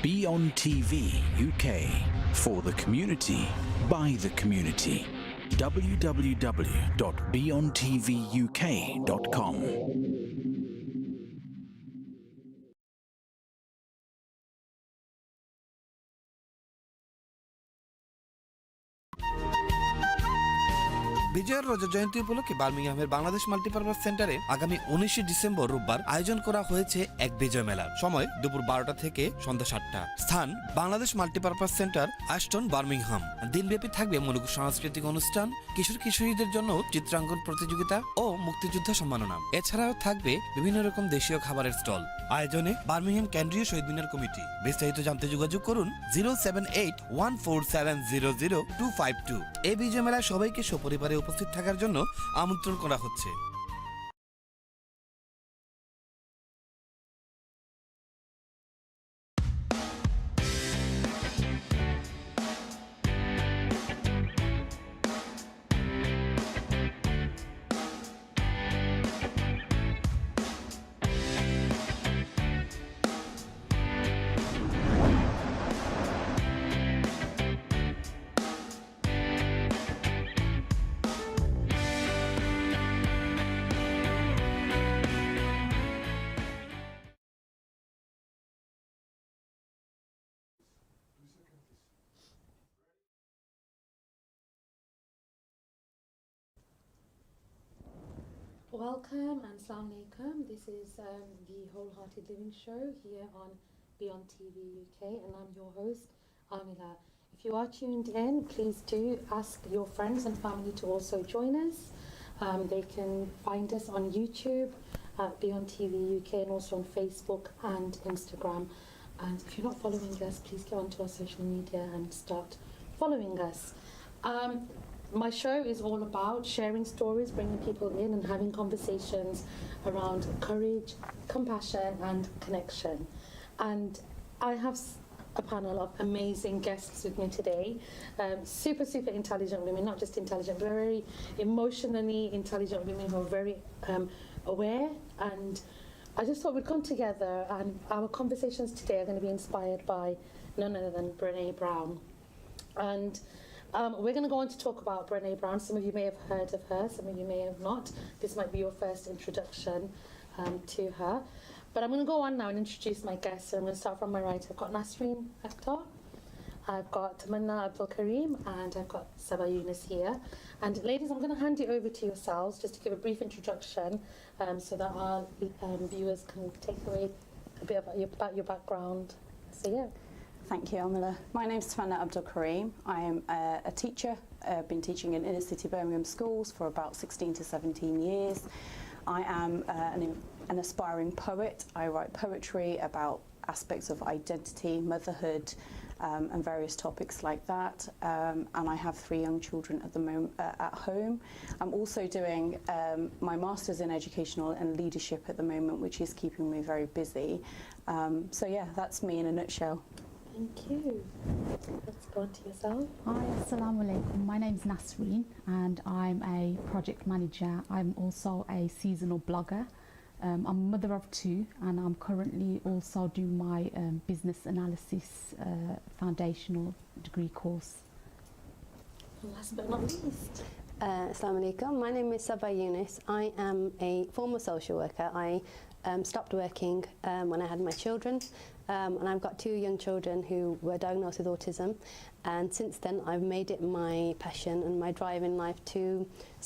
BEONTV UK, for the community, by the community. www.beontvuk.com. বিজয়ের রজা জয়ন্তী উপলক্ষে বার্মিংহামের Bangladesh multipurpose সেন্টারে আগামী 19 ডিসেম্বর রোববার আয়োজন করা হয়েছে এক বিজয় মেলার। সময় দুপুর 12টা থেকে সন্ধ্যা 7টা। স্থান Bangladesh multipurpose centre, Aston, Birmingham. দিনব্যাপী থাকবে মূলক সাংস্কৃতিক অনুষ্ঠান, কিশোর কিশোরীদের জন্য চিত্রাঙ্কন প্রতিযোগিতা ও মুক্তিযুদ্ধ সম্মাননা। এছাড়াও থাকবে বিভিন্ন রকম দেশীয় খাবারের স্টল। আয়োজনে বার্মিংহাম কেন্দ্রীয় শহীদ মিনার কমিটি। বিস্তারিত জানতে যোগাযোগ করুন 07814700252। এই বিজয় মেলায় সবাইকে সপরিবারে উপস্থিত থাকার জন্য আমন্ত্রণ করা হচ্ছে। Welcome and Assalamu Alaikum. This is the Wholehearted Living Show here on BEONTV UK, and I'm your host, Aamilah. If you are tuned in, please do ask your friends and family to also join us. They can find us on YouTube at BEONTV UK and also on Facebook and Instagram. And if you're not following us, please go onto our social media and start following us. My show is all about sharing stories, bringing people in and having conversations around courage, compassion and connection. And I have a panel of amazing guests with me today. Super intelligent women, not just intelligent, but very emotionally intelligent women who are very aware. And I just thought we'd come together, and our conversations today are going to be inspired by none other than Brené Brown. And we're going to go on to talk about Brené Brown. Some of you may have heard of her, some of you may have not. This might be your first introduction to her. But I'm going to go on now and introduce my guests. So I'm going to start from my right. I've got Nasreen, Akhtar. I've got Tamanna, Abdul-Karim, and I've got Saba, Younis here. And ladies, I'm going to hand it over to yourselves just to give a brief introduction so that our viewers can take away a bit about your background. So yeah. Thank you, Aamilah. My name is Tamanna Abdul-Karim. I am a teacher. I've been teaching in inner city Birmingham schools for about 16 to 17 years. I am an aspiring poet. I write poetry about aspects of identity, motherhood, and various topics like that. And I have 3 young children at the moment at home. I'm also doing my Master's in Educational and Leadership at the moment, which is keeping me very busy. So yeah, that's me in a nutshell. Thank you. Let's go on to yourself. Hi, Assalamu Alaikum. My name is Nasreen and I'm a project manager. I'm also a seasonal blogger. I'm a mother of 2 and I'm currently also doing my business analysis foundational degree course. Last but not least. Assalamu Alaikum. My name is Sabayounis. I am a former social worker. I stopped working when I had my children, and I've got 2 young children who were diagnosed with autism, and since then I've made it my passion and my drive in life to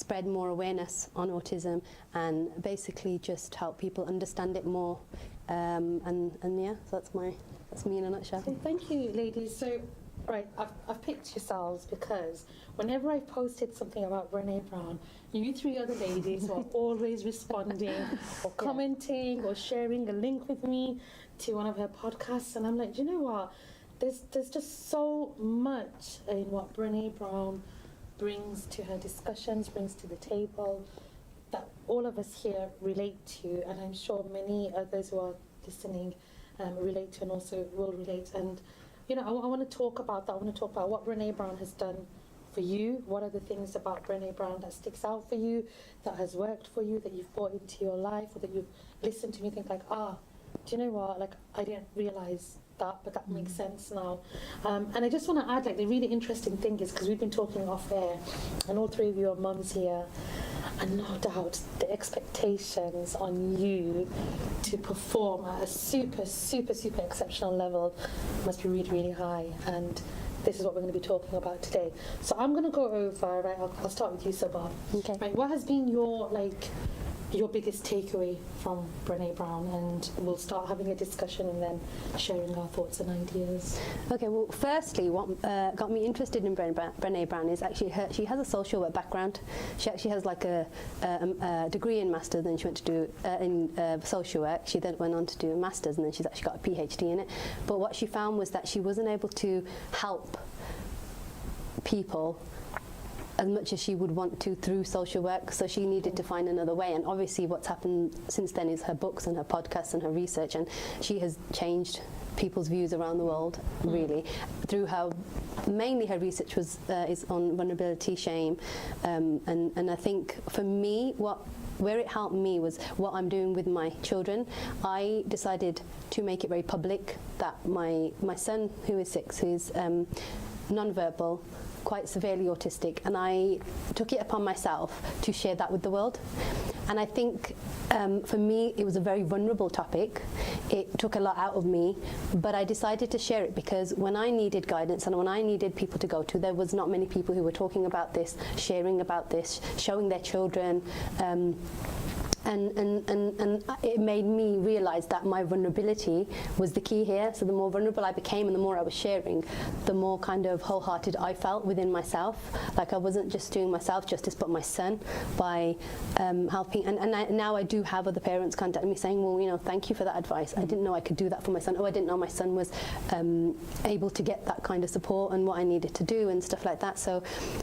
spread more awareness on autism and basically just help people understand it more, and yeah, so that's me in a nutshell. So thank you, ladies. So right, I've picked yourselves because whenever I've posted something about Brené Brown, you 3 other ladies are always responding or commenting or sharing a link with me to one of her podcasts, and I'm like, do you know what? There's just so much in what Brené Brown brings to her discussions, brings to the table, that all of us here relate to, and I'm sure many others who are listening relate to and also will relate. And you know, I want to talk about that. I want to talk about what Brené Brown has done for you. What are the things about Brené Brown that sticks out for you, that has worked for you, that you've brought into your life, or that you've listened to and you think like, do you know what? Like, I didn't realise that, but that makes sense now. And I just want to add, like, the really interesting thing is, because we've been talking off air, and all three of you are mums here, and no doubt the expectations on you to perform at a super, super, super exceptional level must be really, really high. And this is what we're going to be talking about today. So I'm going to go over, right, I'll start with you, Saba. Okay. Right, what has been your biggest takeaway from Brené Brown? And we'll start having a discussion and then sharing our thoughts and ideas. Okay, well, firstly, what got me interested in Brené Brown is actually she has a social work background. She actually has like a degree in master's, then she went to do in social work. She then went on to do a master's, and then she's actually got a PhD in it. But what she found was that she wasn't able to help people as much as she would want to through social work, so she needed to find another way. And obviously what's happened since then is her books and her podcasts and her research, and she has changed people's views around the world, really, through her, mainly her research was is on vulnerability, shame, and I think for me, where it helped me was what I'm doing with my children. I decided to make it very public that my son, who is 6, who's non-verbal, quite severely autistic, and I took it upon myself to share that with the world. And I think for me it was a very vulnerable topic. It took a lot out of me, but I decided to share it because when I needed guidance and when I needed people to go to, there was not many people who were talking about this, sharing about this, showing their children. And it made me realise that my vulnerability was the key here. So the more vulnerable I became and the more I was sharing, the more kind of wholehearted I felt within myself. Like I wasn't just doing myself justice, but my son, by helping. And now I do have other parents contact me saying, well, you know, thank you for that advice. I didn't know I could do that for my son. Oh, I didn't know my son was able to get that kind of support and what I needed to do and stuff like that. So,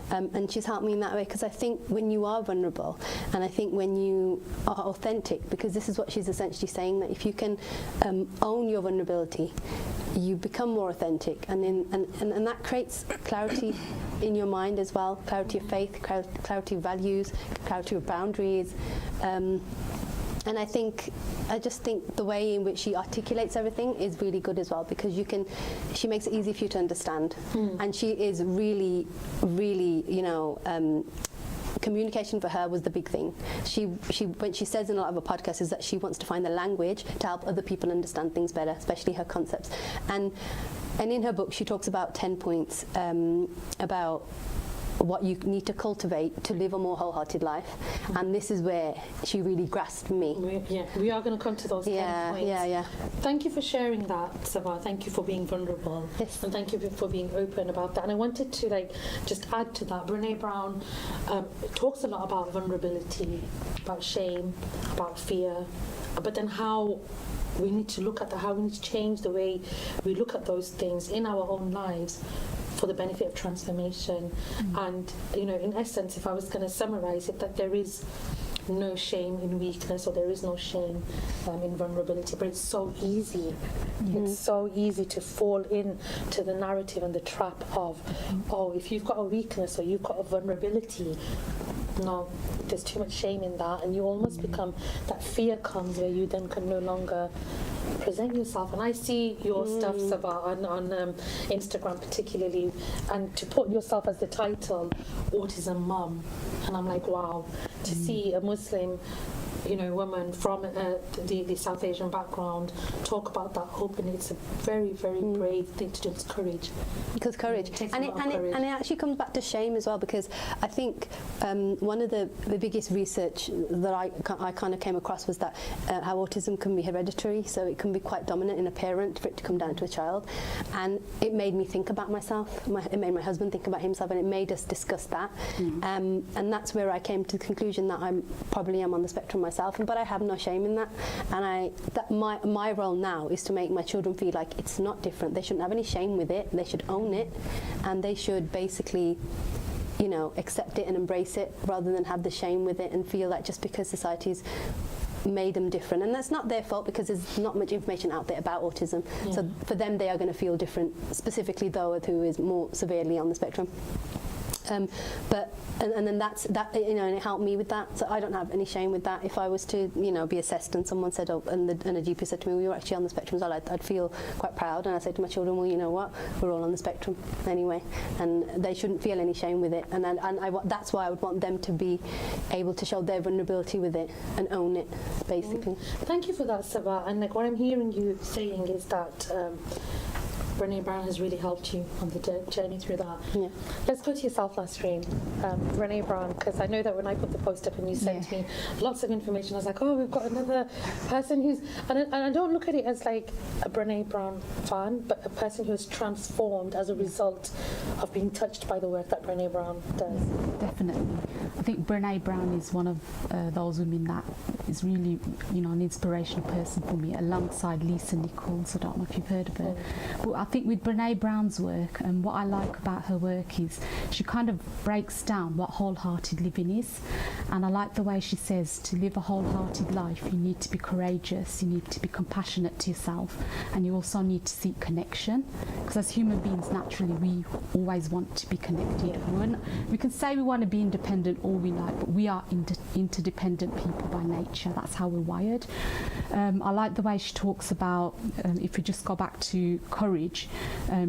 and she's helped me in that way, because I think when you are vulnerable, and I think when you are authentic, because this is what she's essentially saying, that if you can own your vulnerability, you become more authentic, and that creates clarity in your mind as well, clarity of faith, clarity of values, clarity of boundaries. And I just think the way in which she articulates everything is really good as well, because she makes it easy for you to understand. And she is really, really, you know, communication for her was the big thing. When she says in a lot of her podcasts is that she wants to find the language to help other people understand things better, especially her concepts. And in her book she talks about 10 points about what you need to cultivate to live a more wholehearted life, and this is where she really grasped me. We are going to come to those 10 points. Yeah. Thank you for sharing that, Saba. Thank you for being vulnerable. Yes. And thank you for being open about that. And I wanted to just add to that. Brené Brown talks a lot about vulnerability, about shame, about fear, but then how we need to look at how we need to change the way we look at those things in our own lives for the benefit of transformation. And, you know, in essence, if I was going to summarize it, that there is no shame in weakness, or there is no shame in vulnerability, but it's so easy. It's so easy to fall into the narrative and the trap of, oh, if you've got a weakness or you've got a vulnerability, no, there's too much shame in that, and you almost become, that fear comes where you then can no longer present yourself. And I see your stuff, Saba, on Instagram particularly, and to put yourself as the title, Autism Mum, and I'm like, wow, to see a Muslim, you know, woman from the South Asian background talk about that openly, it's a very, very brave thing to do. It's courage. Because courage. And it actually comes back to shame as well, because I think one of the biggest research that I kind of came across was that how autism can be hereditary, so it can be quite dominant in a parent for it to come down to a child. And it made me think about myself, it made my husband think about himself, and it made us discuss that. And that's where I came to the conclusion that I probably am on the spectrum myself, but I have no shame in that. And my role now is to make my children feel like it's not different. They shouldn't have any shame with it. They should own it, and they should basically, you know, accept it and embrace it, rather than have the shame with it and feel that just because society's made them different. And that's not their fault, because there's not much information out there about autism. So for them, they are going to feel different, specifically though who is more severely on the spectrum. But then that's that, you know, and it helped me with that. So I don't have any shame with that. If I was to, you know, be assessed and someone said, oh, and a GP said to me, well, you're actually on the spectrum as well, I'd feel quite proud. And I say to my children, well, you know what, we're all on the spectrum anyway, and they shouldn't feel any shame with it. And that's why I would want them to be able to show their vulnerability with it and own it, basically. Thank you for that, Saba. And like what I'm hearing you saying is that Brené Brown has really helped you on the journey through that. Yeah. Let's go to yourself, Nasreen. Brené Brown, because I know that when I put the post up and you sent me lots of information, I was like, oh, we've got another person who's, and I don't look at it as like a Brené Brown fan, but a person who is transformed as a result of being touched by the work that Brené Brown does. Definitely. I think Brené Brown is one of those women that is really, you know, an inspirational person for me, alongside Lisa Nichols. I don't know if you've heard of her. But I think with Brené Brown's work, and what I like about her work is she kind of breaks down what wholehearted living is. And I like the way she says to live a wholehearted life, you need to be courageous, you need to be compassionate to yourself, and you also need to seek connection. Because as human beings, naturally, we always want to be connected. We can say we want to be independent all we like, but we are interdependent people by nature. That's how we're wired. I like the way she talks about, if we just go back to courage,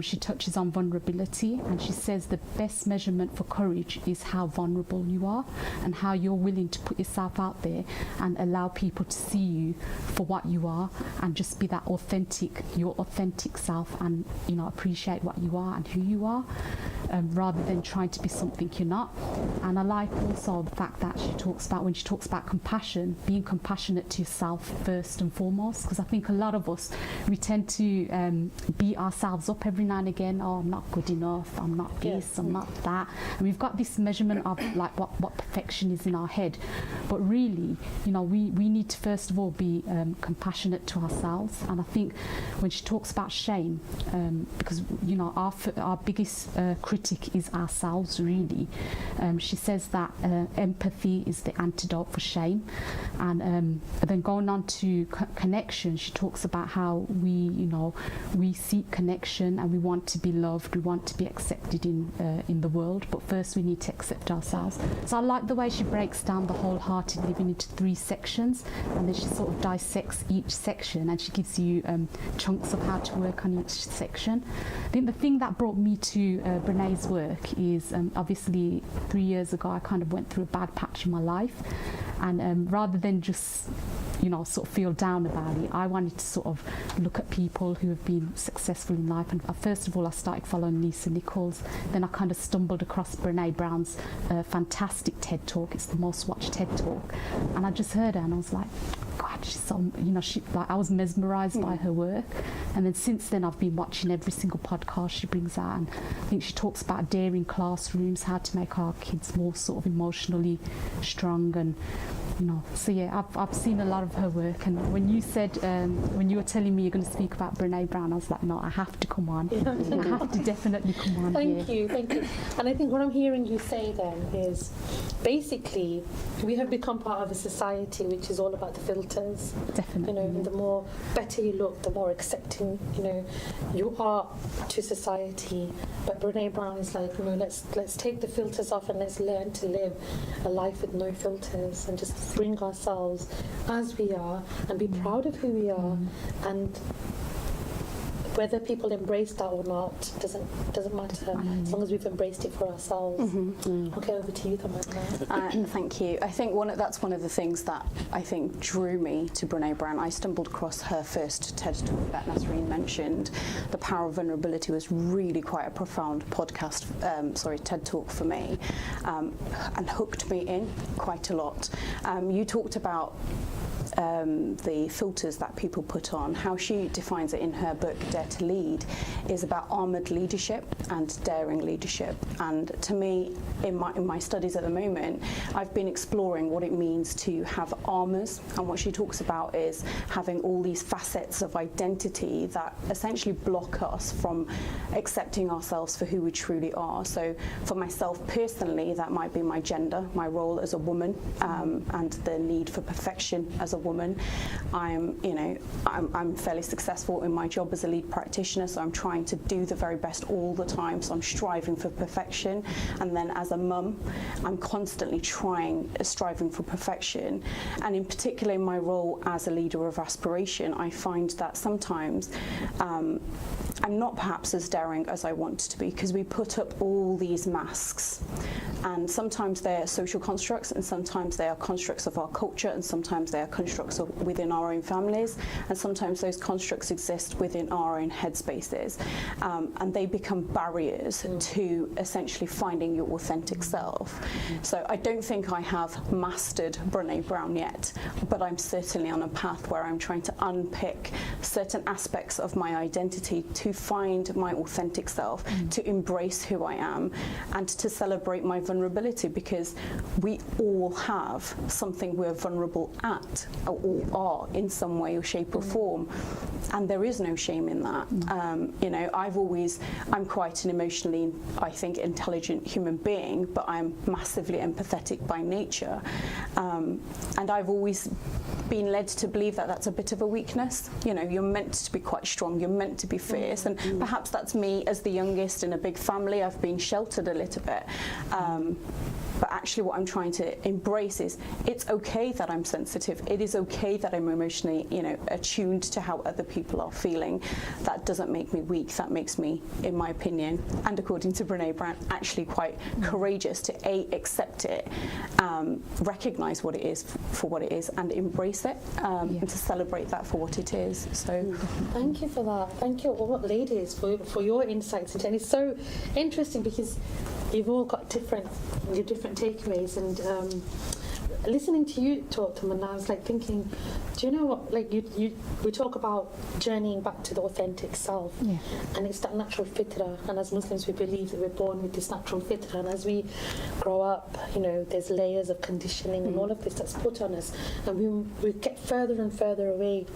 she touches on vulnerability, and she says the best measurement for courage is how vulnerable you are and how you're willing to put yourself out there and allow people to see you for what you are, and just be that authentic, your authentic self, and, you know, appreciate what you are and who you are, rather than trying to be something you're not. And I like also the fact that she talks about, when she talks about compassion, being compassionate to yourself first and foremost, because I think a lot of us, we tend to beat ourselves up every now and again. Oh, I'm not good enough, I'm not this, I'm not that. And we've got this measurement of like what perfection is in our head. But really, you know, we need to first of all be compassionate to ourselves. And I think when she talks about shame, because, you know, our biggest critic is ourselves, really. She says that empathy is the antidote for shame. And then going on to connection, she talks about how we seek connection and we want to be loved, we want to be accepted in the world, but first we need to accept ourselves. So I like the way she breaks down the wholehearted living into 3 sections, and then she sort of dissects each section, and she gives you chunks of how to work on each section. I think the thing that brought me to Brené's work is obviously 3 years ago I kind of went through a bad patch in my life, and rather than just, you know, sort of feel down about it, I wanted to sort of look at people who have been successful in life. And first of all, I started following Lisa Nichols. Then I kind of stumbled across Brené Brown's fantastic TED Talk. It's the most watched TED Talk. And I just heard her and I was like, God, she's so, you know, I was mesmerised by her work. And then since then, I've been watching every single podcast she brings out. And I think she talks about daring classrooms, how to make our kids more sort of emotionally strong, and, you know, so yeah, I've seen a lot of her work. And when you said, when you were telling me you're going to speak about Brené Brown, I was like, no, I have to come on. I have to definitely come on. Thank you. And I think what I'm hearing you say then is, basically, we have become part of a society which is all about the filters. Definitely. You know, and the more better you look, the more accepting, you know, you are to society. But Brené Brown is like, you know, let's take the filters off and let's learn to live a life with no filters and just bring ourselves as we are and be proud of who we are. And whether people embrace that or not doesn't matter, as long as we've embraced it for ourselves. Okay, over to you, Tamanna. Thank you. I think that's one of the things that I think drew me to Brené Brown. I stumbled across her first TED Talk that Nasreen mentioned. The Power of Vulnerability was really quite a profound TED Talk for me, and hooked me in quite a lot. You talked about the filters that people put on. How she defines it in her book Dare to Lead is about armoured leadership and daring leadership. And to me, in my studies at the moment, I've been exploring what it means to have armours, and what she talks about is having all these facets of identity that essentially block us from accepting ourselves for who we truly are. So for myself personally, that might be my gender, my role as a woman, and the need for perfection as a woman. woman. I'm fairly successful in my job as a lead practitioner, so I'm trying to do the very best all the time, so I'm striving for perfection. And then as a mum, I'm constantly striving for perfection. And in particular in my role as a leader of aspiration, I find that sometimes I'm not perhaps as daring as I want to be, because we put up all these masks, and sometimes they're social constructs, and sometimes they are constructs of our culture, and sometimes they are constructs within our own families, and sometimes those constructs exist within our own headspaces, and they become barriers to essentially finding your authentic self. So I don't think I have mastered Brené Brown yet, but I'm certainly on a path where I'm trying to unpick certain aspects of my identity to find my authentic self, to embrace who I am, and to celebrate my vulnerability, because we all have something we're vulnerable at, or are in some way or shape or form, and there is no shame in that. I'm quite an emotionally, I think, intelligent human being, but I'm massively empathetic by nature, and I've always been led to believe that that's a bit of a weakness. You're meant to be quite strong, you're meant to be fierce, and perhaps that's me as the youngest in a big family. I've been sheltered a little bit, but actually what I'm trying to embrace is it's okay that I'm sensitive, it is okay that I'm emotionally attuned to how other people are feeling. That doesn't make me weak, that makes me, in my opinion, and according to Brené Brown, actually quite courageous to accept it, recognise what it is for what it is, and embrace it, and to celebrate that for what it is. So thank you for that. Thank you all ladies for your insights, and it's so interesting because you've all got different takeaways, and listening to you talk, Tamanna, I was like thinking, do you know what, like we talk about journeying back to the authentic self, and it's that natural fitra, and as Muslims we believe that we're born with this natural fitra, and as we grow up, there's layers of conditioning and all of this that's put on us, and we get further and further away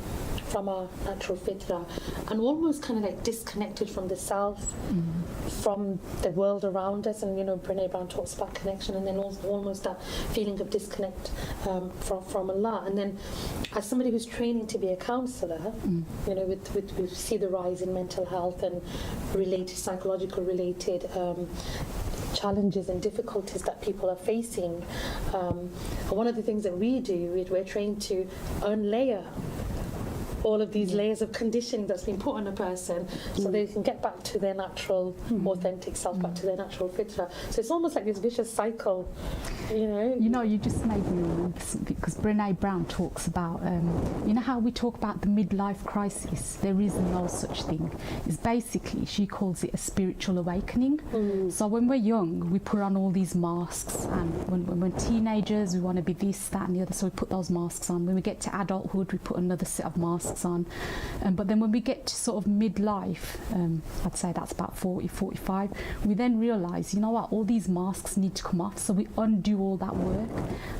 from our natural fitra, and almost kind of like disconnected from the self, from the world around us. And Brené Brown talks about connection, and then also almost that feeling of disconnect from Allah. And then as somebody who's training to be a counsellor, we see the rise in mental health and psychological related challenges and difficulties that people are facing. And one of the things that we do, we're trained to unlayer all of these layers of conditioning that's been put on a person, so they can get back to their natural, authentic self, back to their natural fitra. So it's almost like this vicious cycle, You just made me remember something, because Brené Brown talks about, how we talk about the midlife crisis. There is no such thing. It's basically, she calls it a spiritual awakening. So when we're young, we put on all these masks, and when we're teenagers, we want to be this, that, and the other, so we put those masks on. When we get to adulthood, we put another set of masks on, but then when we get to sort of midlife, I'd say that's about 40, 45, we then realise, all these masks need to come off, so we undo all that work,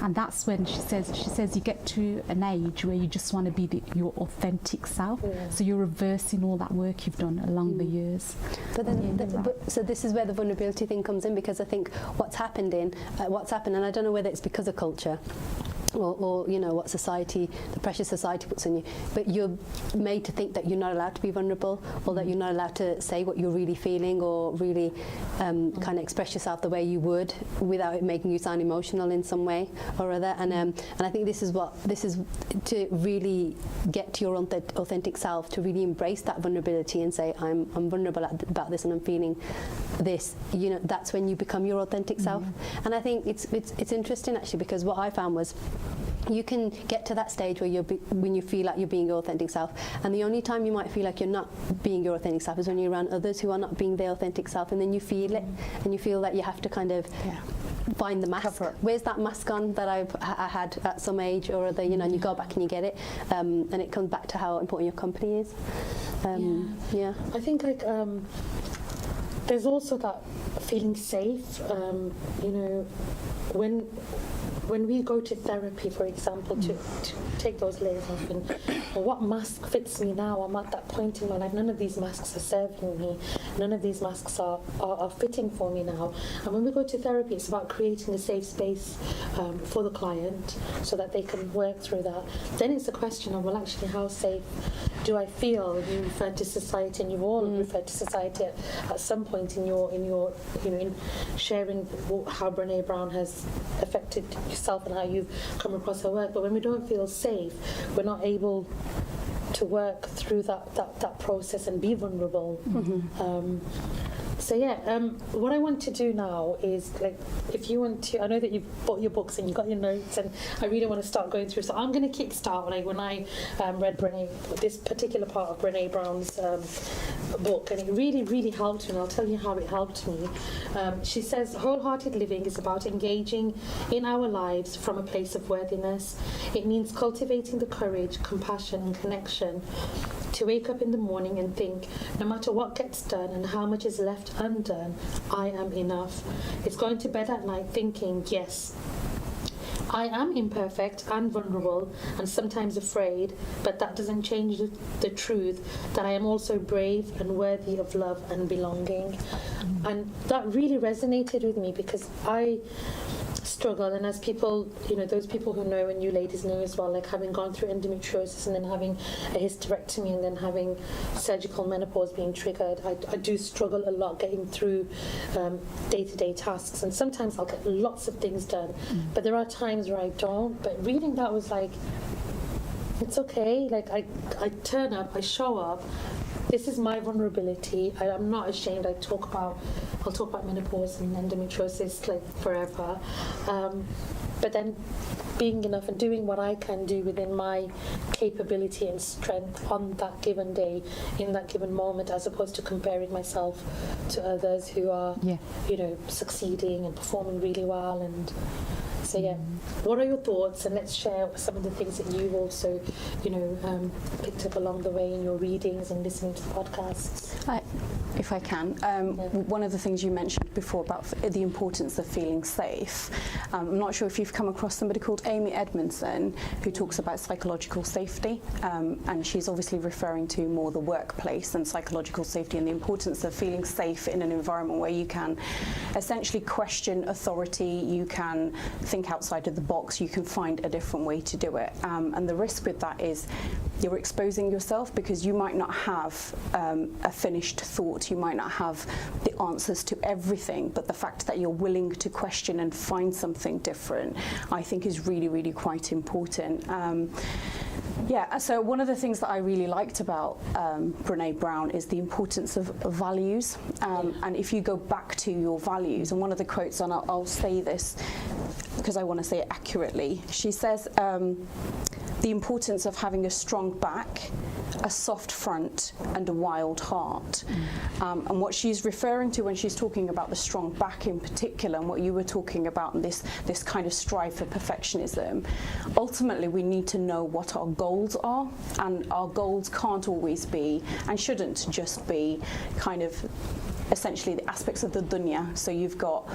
and that's when she says you get to an age where you just want to be your authentic self, so you're reversing all that work you've done along the years. But then, so this is where the vulnerability thing comes in, because I think what's happened, and I don't know whether it's because of culture, or what society, the pressure society puts on you, but you're made to think that you're not allowed to be vulnerable, or that you're not allowed to say what you're really feeling, or really kind of express yourself the way you would without it making you sound emotional in some way or other. And I think this is to really get to your authentic self, to really embrace that vulnerability and say, I'm vulnerable about this and I'm feeling this. That's when you become your authentic self. And I think it's interesting actually, because what I found was, you can get to that stage where when you feel like you're being your authentic self, and the only time you might feel like you're not being your authentic self is when you're around others who are not being their authentic self, and then you feel it, and you feel that you have to kind of find the mask. Where's that mask on that I had at some age or other, and you go back and you get it, and it comes back to how important your company is. I think there's also that feeling safe, when we go to therapy, for example, to take those layers off, and what mask fits me now? I'm at that point in my life, none of these masks are serving me, none of these masks are fitting for me now. And when we go to therapy, it's about creating a safe space for the client so that they can work through that. Then it's a question of, well, actually, how safe do I feel? You referred to society, and you've all referred to society at some point in your in sharing how Brené Brown has affected yourself and how you've come across her work. But when we don't feel safe, we're not able to work through that process and be vulnerable. So yeah, what I want to do now is, like, if you want to, I know that you've bought your books and you've got your notes, and I really want to start going through. So I'm going to kickstart, like, when I read this particular part of Brené Brown's book, and it really helped me, and I'll tell you how it helped me. She says, wholehearted living is about engaging in our lives from a place of worthiness. It means cultivating the courage, compassion and connection to wake up in the morning and think, no matter what gets done and how much is left undone, I am enough. It's going to bed at night thinking, yes, I am imperfect and vulnerable and sometimes afraid, but that doesn't change the truth that I am also brave and worthy of love and belonging. And that really resonated with me, because I struggle, and as people, those people who know, and you ladies know as well, like, having gone through endometriosis and then having a hysterectomy and then having surgical menopause being triggered, I do struggle a lot getting through day-to-day tasks, and sometimes I'll get lots of things done, but there are times where I don't. But reading that was like, it's okay, like, I turn up, I show up. This is my vulnerability. I'm not ashamed. I'll talk about menopause and endometriosis, like, forever. But then being enough and doing what I can do within my capability and strength on that given day, in that given moment, as opposed to comparing myself to others who are, succeeding and performing really well. And so, yeah, what are your thoughts? And let's share some of the things that you've also, picked up along the way in your readings and listening to the podcasts. If I can, one of the things you mentioned before about the importance of feeling safe. I'm not sure if you've come across somebody called Amy Edmondson, who talks about psychological safety, and she's obviously referring to more the workplace and psychological safety and the importance of feeling safe in an environment where you can essentially question authority, you can think outside of the box, you can find a different way to do it. And the risk with that is you're exposing yourself, because you might not have a finished thought, you might not have the answers to everything, but the fact that you're willing to question and find something different, I think, is really quite important. So one of the things that I really liked about Brené Brown is the importance of values, and if you go back to your values, and one of the quotes, and I'll say this because I want to say it accurately, she says, the importance of having a strong back, a soft front and a wild heart. And what she's referring to when she's talking about the strong back in particular, and what you were talking about, and this kind of strive for perfectionism, ultimately we need to know what our goals are, and our goals can't always be, and shouldn't just be, kind of essentially the aspects of the dunya. So you've got,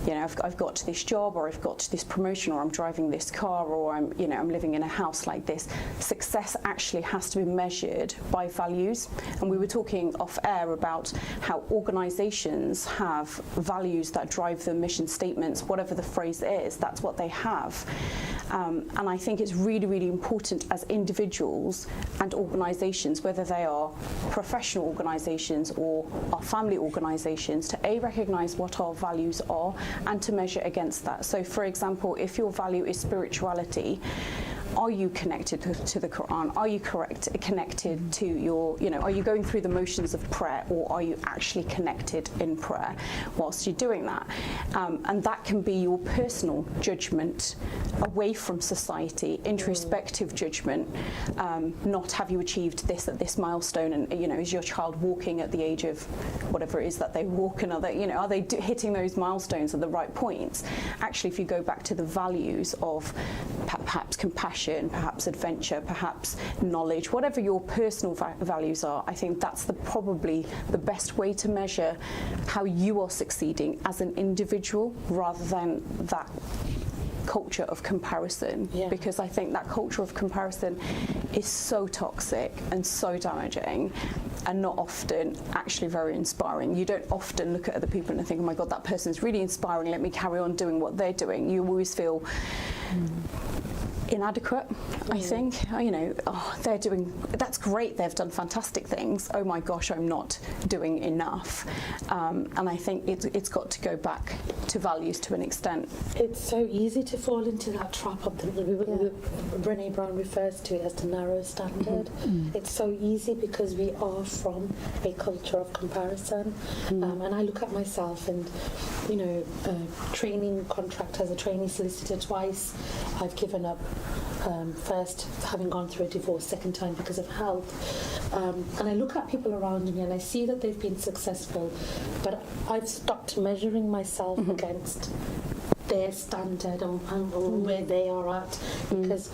I've got to this job, or I've got to this promotion, or I'm driving this car, or I'm living in a house like this. Success actually has to be measured by values. And we were talking off air about how organizations have values that drive their mission statements, whatever the phrase is, that's what they have. And I think it's really important as individuals and organizations, whether they are professional organizations or our family organizations, to recognize what our values are and to measure against that. So for example, if your value is spirituality, are you connected to the Quran? Are you connected to your, are you going through the motions of prayer, or are you actually connected in prayer whilst you're doing that? And that can be your personal judgment away from society, introspective judgment, not have you achieved this at this milestone, and is your child walking at the age of whatever it is that they walk, and are they hitting those milestones at the right points? Actually, if you go back to the values of perhaps compassion, perhaps adventure, perhaps knowledge, whatever your personal values are, I think that's probably the best way to measure how you are succeeding as an individual, rather than that culture of comparison. Because I think that culture of comparison is so toxic and so damaging. are not often actually very inspiring. You don't often look at other people and think, oh my God, that person's really inspiring, let me carry on doing what they're doing. You always feel inadequate, I think. You know, oh, they're doing, that's great, they've done fantastic things. Oh my gosh, I'm not doing enough. And I think it's got to go back to values to an extent. It's so easy to fall into that trap of Brené Brown refers to it as the narrow standard. It's so easy because we are from a culture of comparison. And I look at myself and, you know, training contract as a trainee solicitor twice. I've given up. First, having gone through a divorce, second time because of health. And I look at people around me and I see that they've been successful, but I've stopped measuring myself against their standard and where they are at, because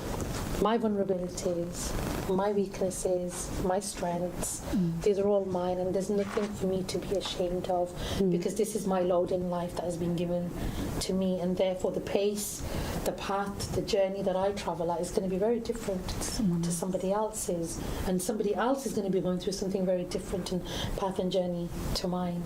my vulnerabilities, my weaknesses, my strengths, these are all mine, and there's nothing for me to be ashamed of, because this is my load in life that has been given to me, and therefore the pace, the path, the journey that I travel at is going to be very different to somebody else's, and somebody else is going to be going through something very different in path and journey to mine.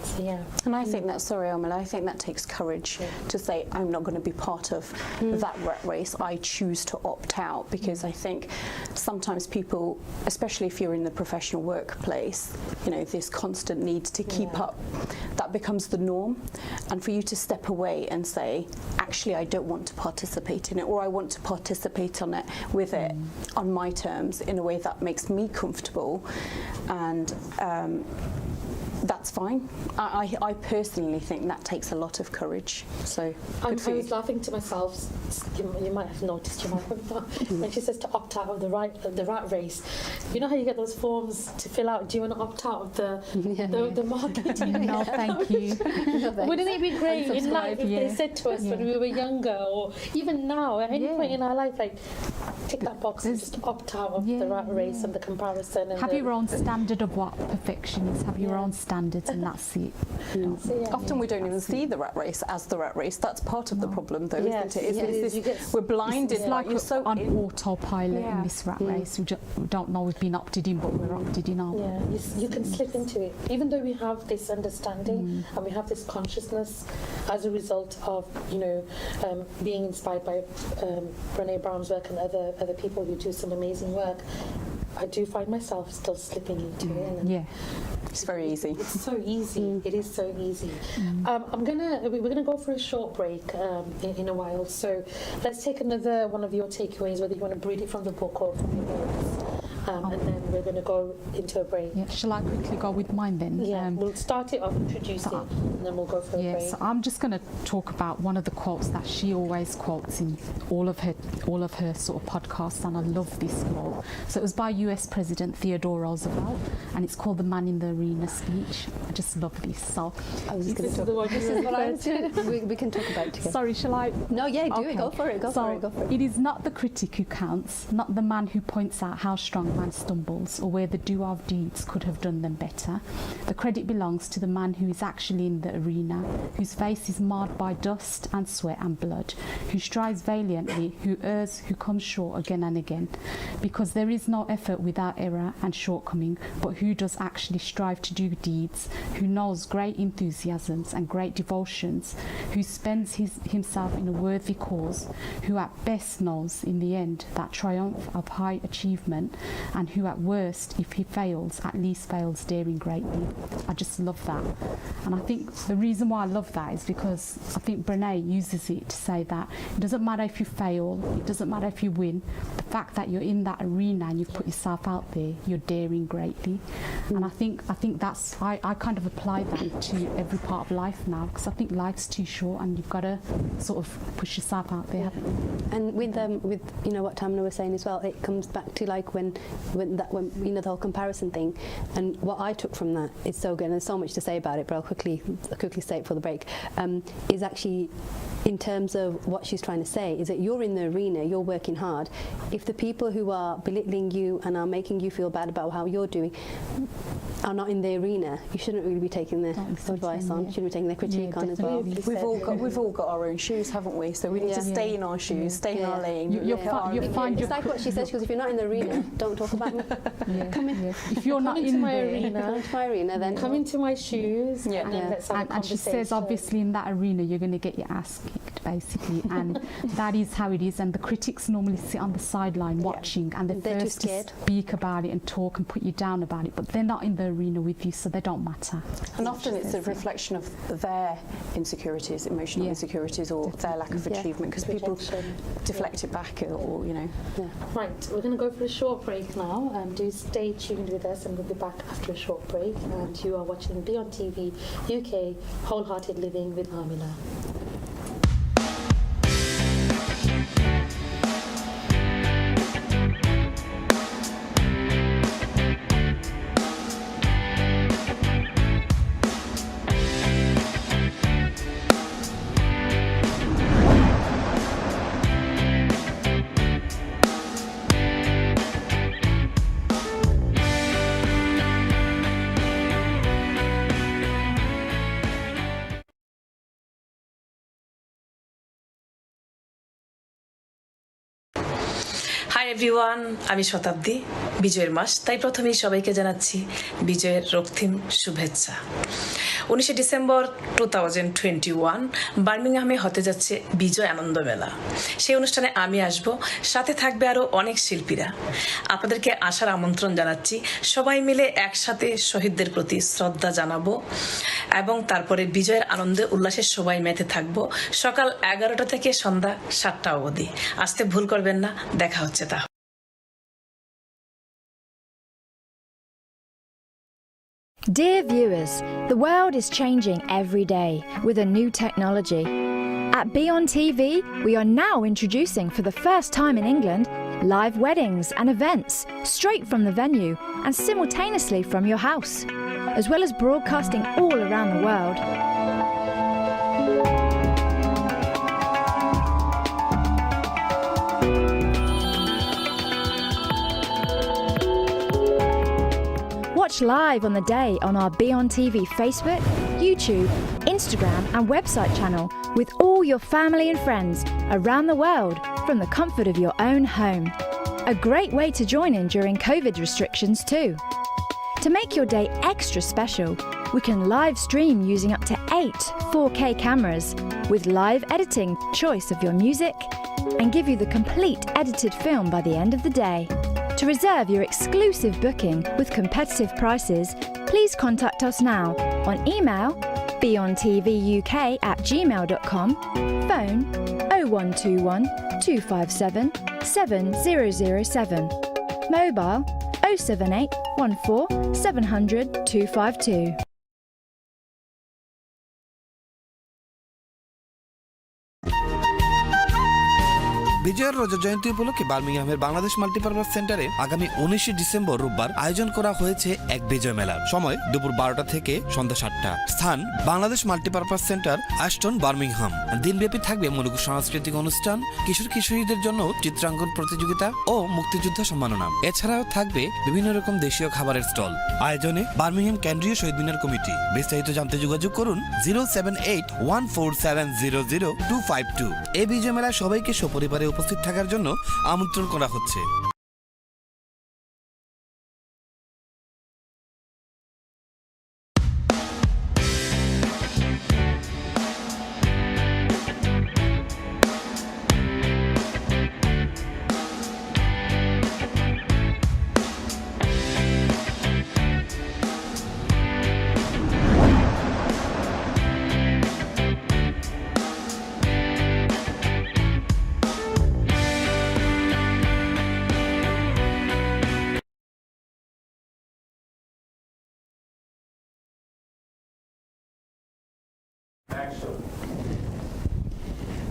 So yeah. And I think that, sorry Aamilah, I think that takes courage to say, I'm not going to be part of that rat race, I choose to opt out, because I think sometimes people, especially if you're in the professional workplace, you know, this constant need to keep up, that becomes the norm. And for you to step away and say, actually I don't want to participate in it, or I want to participate on it with it on my terms in a way that makes me comfortable, and that's fine. I personally think that takes a lot of courage. So I was laughing to myself. You might have noticed, you might have not. When she says to opt out of the rat race, you know how you get those forms to fill out? Do you want to opt out of the marketing? No, thank you. Wouldn't it be great in life if they said to us when we were younger, or even now, at any point in our life, like, tick that box and just opt out of the rat race and the comparison. And have your own standard of what perfection is. Have your own standards, and that's it. Often we don't even see the rat race as the rat race. That's part of the problem, though, isn't it? We're blinded. It's like you're so on autopilot in this rat race. We don't know we've been opted in, but we're opted in, aren't we? Yeah, you can slip into it. Even though we have this understanding and we have this consciousness as a result of, you know, being inspired by Brené Brown's work and other people who do some amazing work, I do find myself still slipping into it. And it's very easy. It's so easy. It is so easy. We're gonna go for a short break in a while. So let's take another one of your takeaways, whether you want to read it from the book or from your notes. And then we're going to go into a break. Yeah. Shall I quickly go with mine then? Yeah, we'll start it off, introduce it, and then we'll go for a break. So I'm just going to talk about one of the quotes that she always quotes in all of her sort of podcasts, and I love this quote. So it was by US President Theodore Roosevelt, and it's called the Man in the Arena speech. I just love this. So I was just going to talk. We can talk about it together. Sorry, shall I? No, do it. Go for it. Go for it. It is not the critic who counts, not the man who points out how strong man stumbles or where the doer of deeds could have done them better. The credit belongs to the man who is actually in the arena, whose face is marred by dust and sweat and blood, who strives valiantly, who errs, who comes short again and again. Because there is no effort without error and shortcoming, but who does actually strive to do deeds, who knows great enthusiasms and great devotions, who spends himself in a worthy cause, who at best knows in the end that triumph of high achievement, and who at worst, if he fails, at least fails daring greatly. I just love that. And I think the reason why I love that is because I think Brené uses it to say that it doesn't matter if you fail, it doesn't matter if you win, the fact that you're in that arena and you've put yourself out there, you're daring greatly. And I think that's, I kind of apply that to every part of life now, because I think life's too short and you've got to sort of push yourself out there, haven't you? And with you know what Tamanna was saying as well, it comes back to like when you know, the whole comparison thing, and what I took from that is so good, and there's so much to say about it, but I'll quickly say it for the break, is actually in terms of what she's trying to say is that you're in the arena, you're working hard. If the people who are belittling you and are making you feel bad about how you're doing, are not in the arena, you shouldn't really be taking their advice on. You shouldn't be taking their critique on as well. We've all got our own shoes, haven't we? So we need to stay in our shoes, stay in our lane. It's like what she said, because if you're not in the arena, don't talk about me. Come in. If you're not in my there, arena, Come to my arena, then come into my shoes, and then let's have a and conversation. she says obviously in that arena you're going to get your ass kicked basically, and that is how it is. And the critics normally sit on the sideline watching, and they're too first to scared. speak about it and talk and put you down about it, but they're not in the arena with you, so they don't matter. And often it's a reflection of their insecurities, emotional insecurities, or their lack of achievement, because people deflect it back, or you know. Right, we're going to go for a short break now. Do stay tuned with us, and we'll be back after a short break. And you are watching BEONTV UK Wholehearted Living with Aamilah. Hi everyone, আমি শতাব্দী। বিজয়ের মাস, তাই প্রথমেই সবাইকে জানাচ্ছি বিজয়ের রক্তিম শুভেচ্ছা। 19 December 2021 বার্মিংহামে হতে যাচ্ছে বিজয় আনন্দ মেলা। সেই অনুষ্ঠানে আমি আসব, সাথে থাকবে আরও অনেক শিল্পীরা। আপনাদেরকে আসার আমন্ত্রণ জানাচ্ছি। সবাই মিলে একসাথে শহীদদের প্রতি শ্রদ্ধা জানাবো এবং তারপরে বিজয়ের আনন্দে উল্লাসে সবাই মেতে থাকব সকাল 11টা থেকে সন্ধ্যা 7টা অবধি। আসতে ভুল করবেন না, দেখা হচ্ছে তা। Dear viewers, the world is changing every day with a new technology. At BEONTV, we are now introducing for the first time in England live weddings and events straight from the venue and simultaneously from your house, as well as broadcasting all around the world. Watch live on the day on our BEONTV Facebook, YouTube, Instagram and website channel with all your family and friends around the world from the comfort of your own home. A great way to join in during COVID restrictions too. To make your day extra special, we can live stream using up to 8 4K cameras with live editing choice of your music and give you the complete edited film by the end of the day. To reserve your exclusive booking with competitive prices, please contact us now on email beontvuk@gmail.com, phone 0121 257 7007, mobile 078 14 700 252. বিজয়ের রোজা জয়ন্তী উপলক্ষে বার্মিংহামের Bangladesh multipurpose সেন্টারে আগামী 19 December রোববার আয়োজন করা হয়েছে এক বিজয় মেলার। সময় দুপুর 12টা থেকে সন্ধ্যা 7টা। স্থান Bangladesh multipurpose centre, Aston, Birmingham. দিনব্যাপী থাকবে মূলক সাংস্কৃতিক অনুষ্ঠান, কিশোর কিশোরীদের জন্য চিত্রাঙ্কন প্রতিযোগিতা ও মুক্তিযোদ্ধা সম্মাননা। এছাড়াও থাকবে বিভিন্ন রকম দেশীয় খাবারের স্টল। আয়োজনে বার্মিংহাম কেন্দ্রীয় শহীদ মিনার কমিটি। বিস্তারিত জানতে যোগাযোগ করুন 07814700252। এই বিজয় মেলায় সবাইকে সপরিবারে উপস্থিত থাকার জন্য আমন্ত্রণ করা হচ্ছে।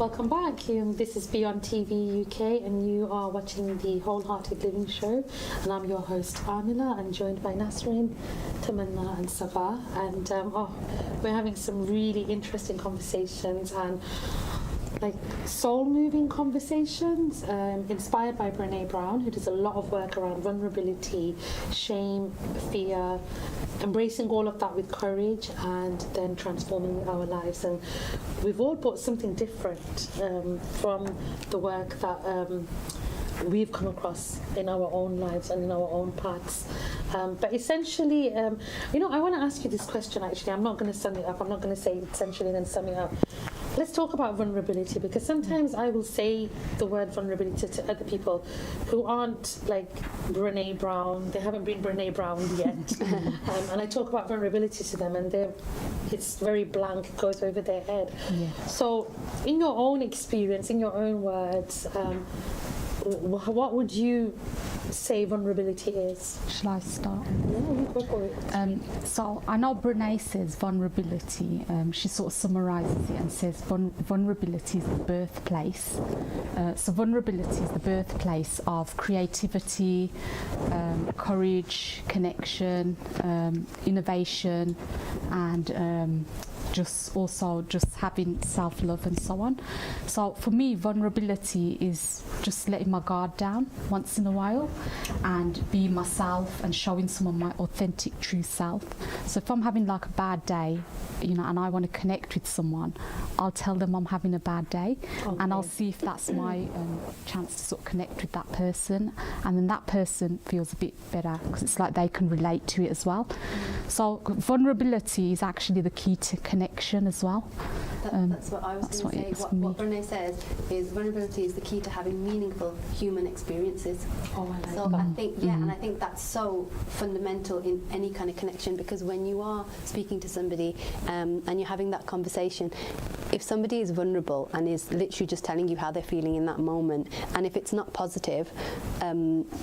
Welcome back. This is BEONTV UK, and you are watching the Wholehearted Living Show. And I'm your host Aamilah, and joined by Nasreen, Tamanna, and Saba. And we're having some really interesting conversations and like soul-moving conversations, inspired by Brené Brown, who does a lot of work around vulnerability, shame, fear, embracing all of that with courage and then transforming our lives. And we've all brought something different from the work that we've come across in our own lives and in our own paths. But essentially, I want to ask you this question actually. I'm not going to sum it up. I'm not going to say essentially and then sum it up. Let's talk about vulnerability, because sometimes I will say the word vulnerability to other people who aren't like Brené Brown. They haven't been Brené Brown yet. And I talk about vulnerability to them and it's very blank, it goes over their head. Yeah. So in your own experience, in your own words, what would you say vulnerability is? Shall I start? Yeah, you go for it. So I know Brené says vulnerability, she sort of summarises it and says vulnerability is the birthplace. So vulnerability is the birthplace of creativity, courage, connection, innovation, and just having self-love and so on. So for me, vulnerability is just letting my guard down once in a while and being myself and showing someone my authentic true self. So if I'm having like a bad day, and I want to connect with someone, I'll tell them I'm having a bad day. Okay. And I'll see if that's my chance to sort of connect with that person, and then that person feels a bit better because it's like they can relate to it as well. So vulnerability is actually the key to connection as well. That's what I was going to say. What Brené says is vulnerability is the key to having meaningful human experiences. Oh, I like so that. I think, and I think that's so fundamental in any kind of connection, because when you are speaking to somebody and you're having that conversation, if somebody is vulnerable and is literally just telling you how they're feeling in that moment, and if it's not positive,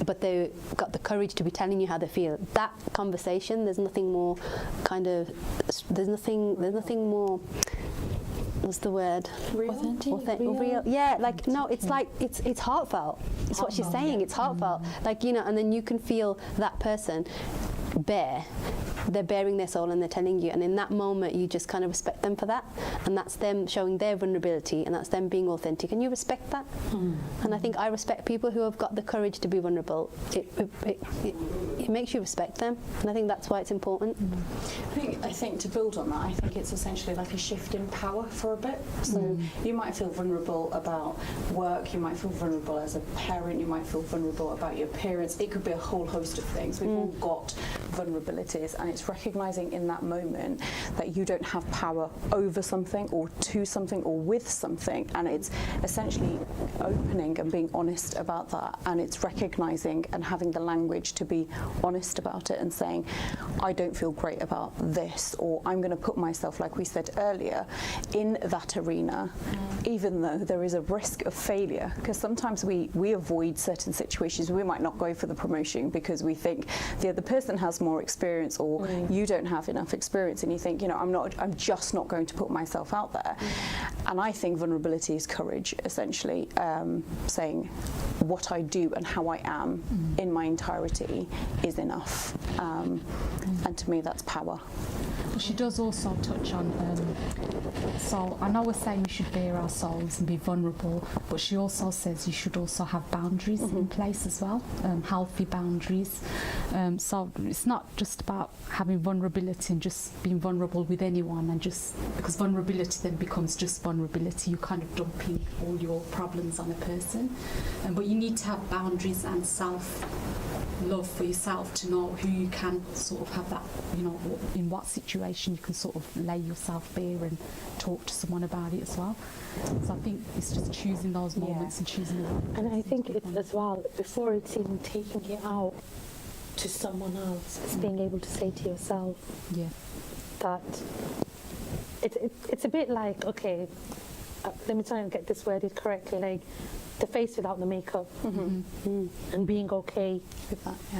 but they've got the courage to be telling you how they feel, that conversation, there's nothing more there's nothing more, what's the word? Real? Real? Yeah, like, no, it's like, it's heartfelt. It's what she's saying, it's heartfelt. Like, and then you can feel that person they're bearing their soul and they're telling you, and in that moment you just kind of respect them for that, and that's them showing their vulnerability, and that's them being authentic, and you respect that. And I think I respect people who have got the courage to be vulnerable. It makes you respect them, and I think that's why it's important. I think to build on that, I think it's essentially like a shift in power for a bit. So you might feel vulnerable about work, you might feel vulnerable as a parent, you might feel vulnerable about your appearance. It could be a whole host of things. We've all got vulnerabilities, and it's recognizing in that moment that you don't have power over something or to something or with something, and it's essentially opening and being honest about that, and it's recognizing and having the language to be honest about it and saying, I don't feel great about this, or I'm going to put myself, like we said earlier, in that arena, even though there is a risk of failure, because sometimes we avoid certain situations. We might not go for the promotion because we think the other person has more experience, or you don't have enough experience, and you think, I'm just not going to put myself out there. And I think vulnerability is courage, essentially, saying what I do and how I am in my entirety is enough, and to me that's power. She does also touch on, so I know we're saying we should bare our souls and be vulnerable, but she also says you should also have boundaries in place as well, healthy boundaries. So it's not just about having vulnerability and just being vulnerable with anyone, and just because vulnerability then becomes just vulnerability, you're kind of dumping all your problems on a person. But you need to have boundaries and self-love for yourself to know who you can sort of have that, in what situation you can sort of lay yourself bare and talk to someone about it as well. So I think it's just choosing those moments and choosing the right. And I think it as well, before it's even taking it out to someone else, it's being able to say to yourself that it's a bit like, okay, let me try and get this worded correctly, like the face without the makeup, and being okay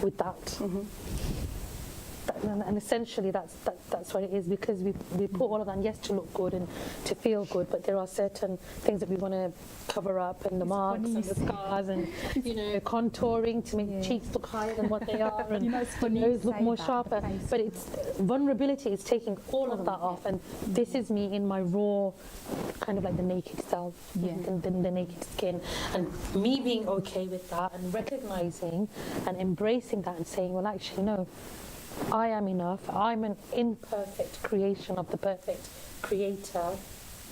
with that. And essentially that's what it is, because we put all of that, yes, to look good and to feel good, but there are certain things that we want to cover up, and the marks and the scars and contouring to make cheeks look higher than what they are, and nose look more sharper. But it's vulnerability is taking all of that off, and this is me in my raw, kind of like the naked self, the naked skin, and me being okay with that and recognizing and embracing that and saying, well, actually no, I am enough. I'm an imperfect creation of the perfect creator,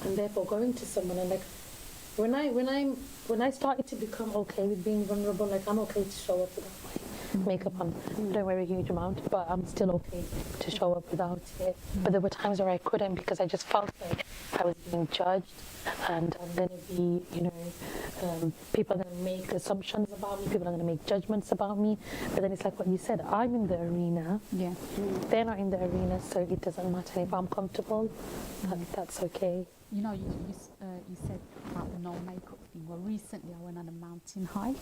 and therefore going to someone and like when I started to become okay with being vulnerable, like I'm okay to show up without my makeup on. I don't wear a huge amount, but I'm still okay to show up without it. But there were times where I couldn't because I just felt like I was being judged, and then it'd be, people are going to make assumptions about me, people are going to make judgments about me. But then it's like what you said, I'm in the arena. Yeah. They're not in the arena, so it doesn't matter. If I'm comfortable, that's okay. You know, you said about the no makeup thing. Well, recently I went on a mountain hike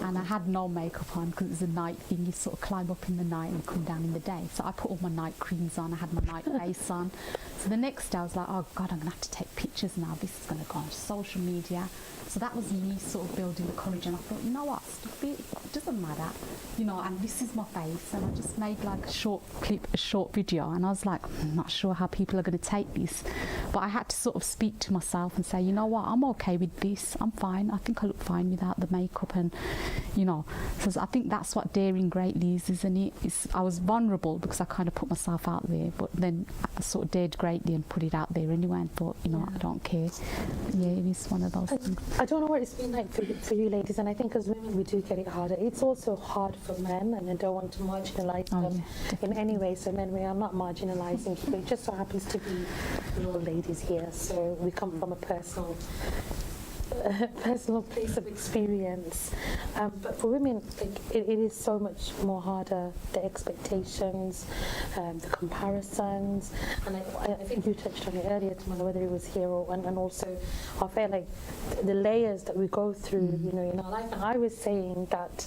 and I had no makeup on because it's a night thing. You sort of climb up in the night and come down in the day. So I put all my night creams on. I had my night face on. So the next day I was like, oh God, I'm going to have to take pictures now. This is going to go on social media. So that was me sort of building the courage, and I thought, you know what, stuff it doesn't matter, and this is my face. And I just made like a short clip, a short video, and I was like, I'm not sure how people are going to take this, but I had to sort of speak to myself and say, you know what, I'm okay with this, I'm fine, I think I look fine without the makeup. And so I think that's what daring greatly is, isn't it? I was vulnerable because I kind of put myself out there, but then I sort of dared greatly and put it out there anyway and thought, I don't care. Yeah, it is one of those things. I don't know what it's been like for you ladies, and I think as women we do get it harder. It's also hard for men, and I don't want to marginalise them in any way. So men, we are not marginalising you, but it just so happens to be your ladies here. So we come from a personal place of experience, but for women, like, it is so much more harder. The expectations, the comparisons, and I think you touched on it earlier, Tamanna, whether it was here and also I feel like the layers that we go through, in our life. And I was saying that,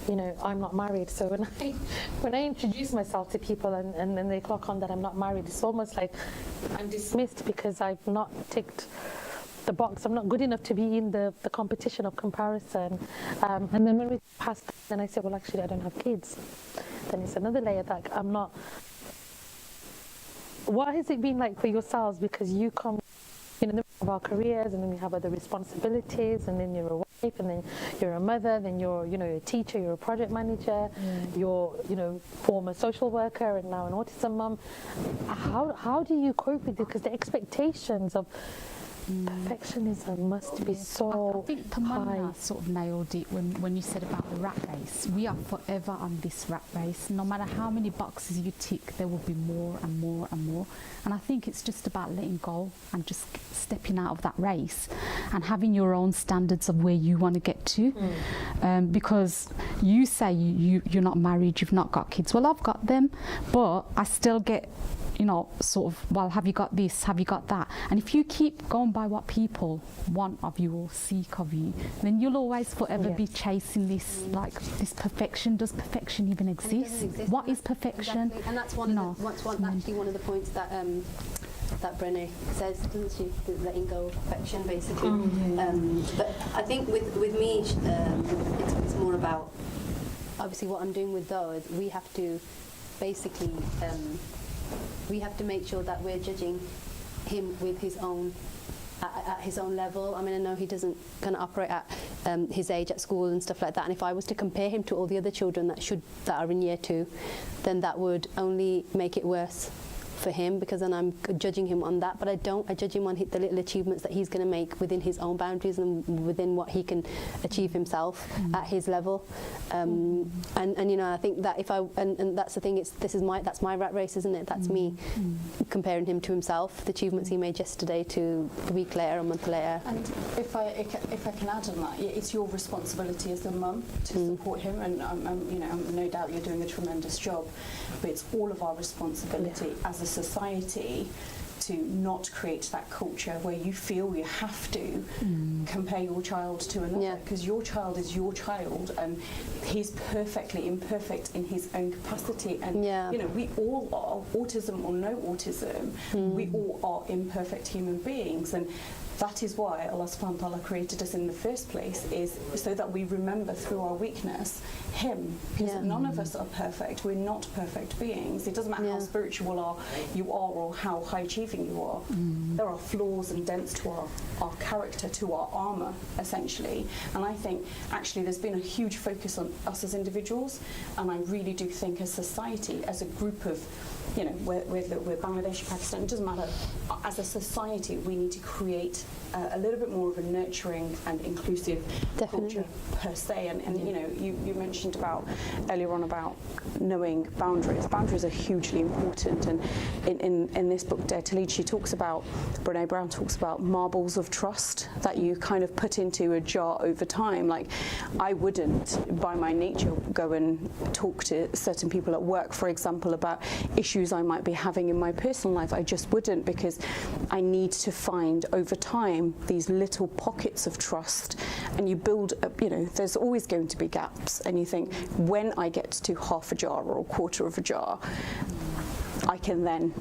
I'm not married, so when I introduce myself to people and then they clock on that I'm not married, it's almost like I'm dismissed because I've not ticked the box. I'm not good enough to be in the competition of comparison. And then when we passed, then I said, well, actually, I don't have kids. Then it's another layer that I'm not. What has it been like for yourselves? Because you come in the middle of our careers, and then we have other responsibilities, and then you're a wife, and then you're a mother, then you're, a teacher, you're a project manager, you're, former social worker, and now an autism mum. How do you cope with it? Because the expectations of perfectionism must be so I think Tamanna sort of nailed it when you said about the rat race. We are forever on this rat race. No matter how many boxes you tick, there will be more and more and more. And I think it's just about letting go and just stepping out of that race and having your own standards of where you want to get to. Because you say you're not married, you've not got kids. Well, I've got them, but I still get sort of, well, have you got this, have you got that? And if you keep going by what people want of you or seek of you, then you'll always forever be chasing this, like, this perfection. Does perfection even exist? What is perfection? Exactly. And that's actually one of the points that that Brené says, doesn't she? Letting go of perfection, basically. But I think with me, it's more about, obviously what I'm doing with those, we have to basically we have to make sure that we're judging him with his own at his own level. I mean, I know he doesn't kind of operate at his age at school and stuff like that, and if I was to compare him to all the other children that are in year 2, then that would only make it worse for him, because then I'm judging him on that. But I judge him on the little achievements that he's going to make within his own boundaries and within what he can achieve himself at his level. And I think that and that's the thing, that's my rat race, isn't it? That's me comparing him to himself, the achievements he made yesterday to a week later, a month later. And if I can add on that, it's your responsibility as a mum to support him, and no doubt you're doing a tremendous job, but it's all of our responsibility as a society to not create that culture where you feel you have to compare your child to another, because your child is your child and he's perfectly imperfect in his own capacity, and we all are, autism or no autism, we all are imperfect human beings, and that is why Allah subhanahu wa ta'ala created us in the first place, is so that we remember through our weakness Him, because none of us are perfect. We're not perfect beings. It doesn't matter how spiritual you are or how high achieving you are. There are flaws and dents to our character, to our armour, essentially. And I think actually there's been a huge focus on us as individuals, and I really do think as society, as a group of, you know, we're Bangladesh, Pakistan, it doesn't matter. As a society, we need to create a little bit more of a nurturing and inclusive culture per se. And you know, you mentioned about earlier on about knowing boundaries. Boundaries are hugely important, and in this book, Dare to Lead, she talks about, Brené Brown talks about marbles of trust that you kind of put into a jar over time. Like, I wouldn't, by my nature, go and talk to certain people at work, for example, about issues I might be having in my personal life. I just wouldn't, because I need to find over time these little pockets of trust, and you build up, you know, there's always going to be gaps, and you think, when I get to half a jar or a quarter of a jar, I can then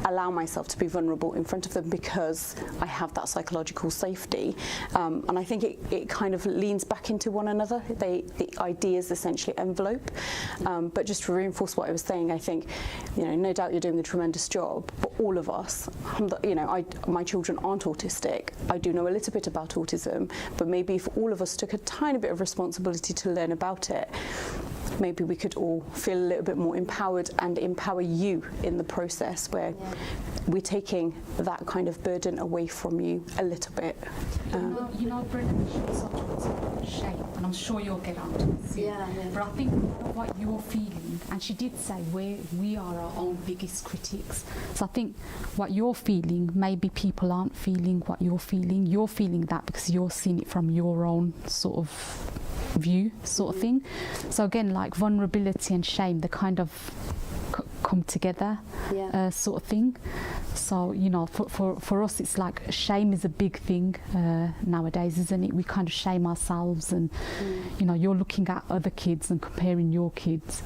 allow myself to be vulnerable in front of them because I have that psychological safety. And I think it kind of leans back into one another. The ideas essentially envelope. But just to reinforce what I was saying, I think, you know, no doubt you're doing a tremendous job, but all of us, you know, my children aren't autistic. I do know a little bit about autism, but maybe if all of us took a tiny bit of responsibility to learn about it, maybe we could all feel a little bit more empowered and empower you in the process, where we're taking that kind of burden away from you a little bit. You know, Brené, she also talks about shame, and I'm sure you'll get onto it soon. But I think what you're feeling, and she did say we are our own biggest critics. So I think what you're feeling, maybe people aren't feeling what you're feeling. You're feeling that because you're seeing it from your own sort of view, sort of thing. So again, like vulnerability and shame, they kind of come together, sort of thing. So, you know, for us, it's like shame is a big thing nowadays, isn't it? We kind of shame ourselves, and you know, you're looking at other kids and comparing your kids,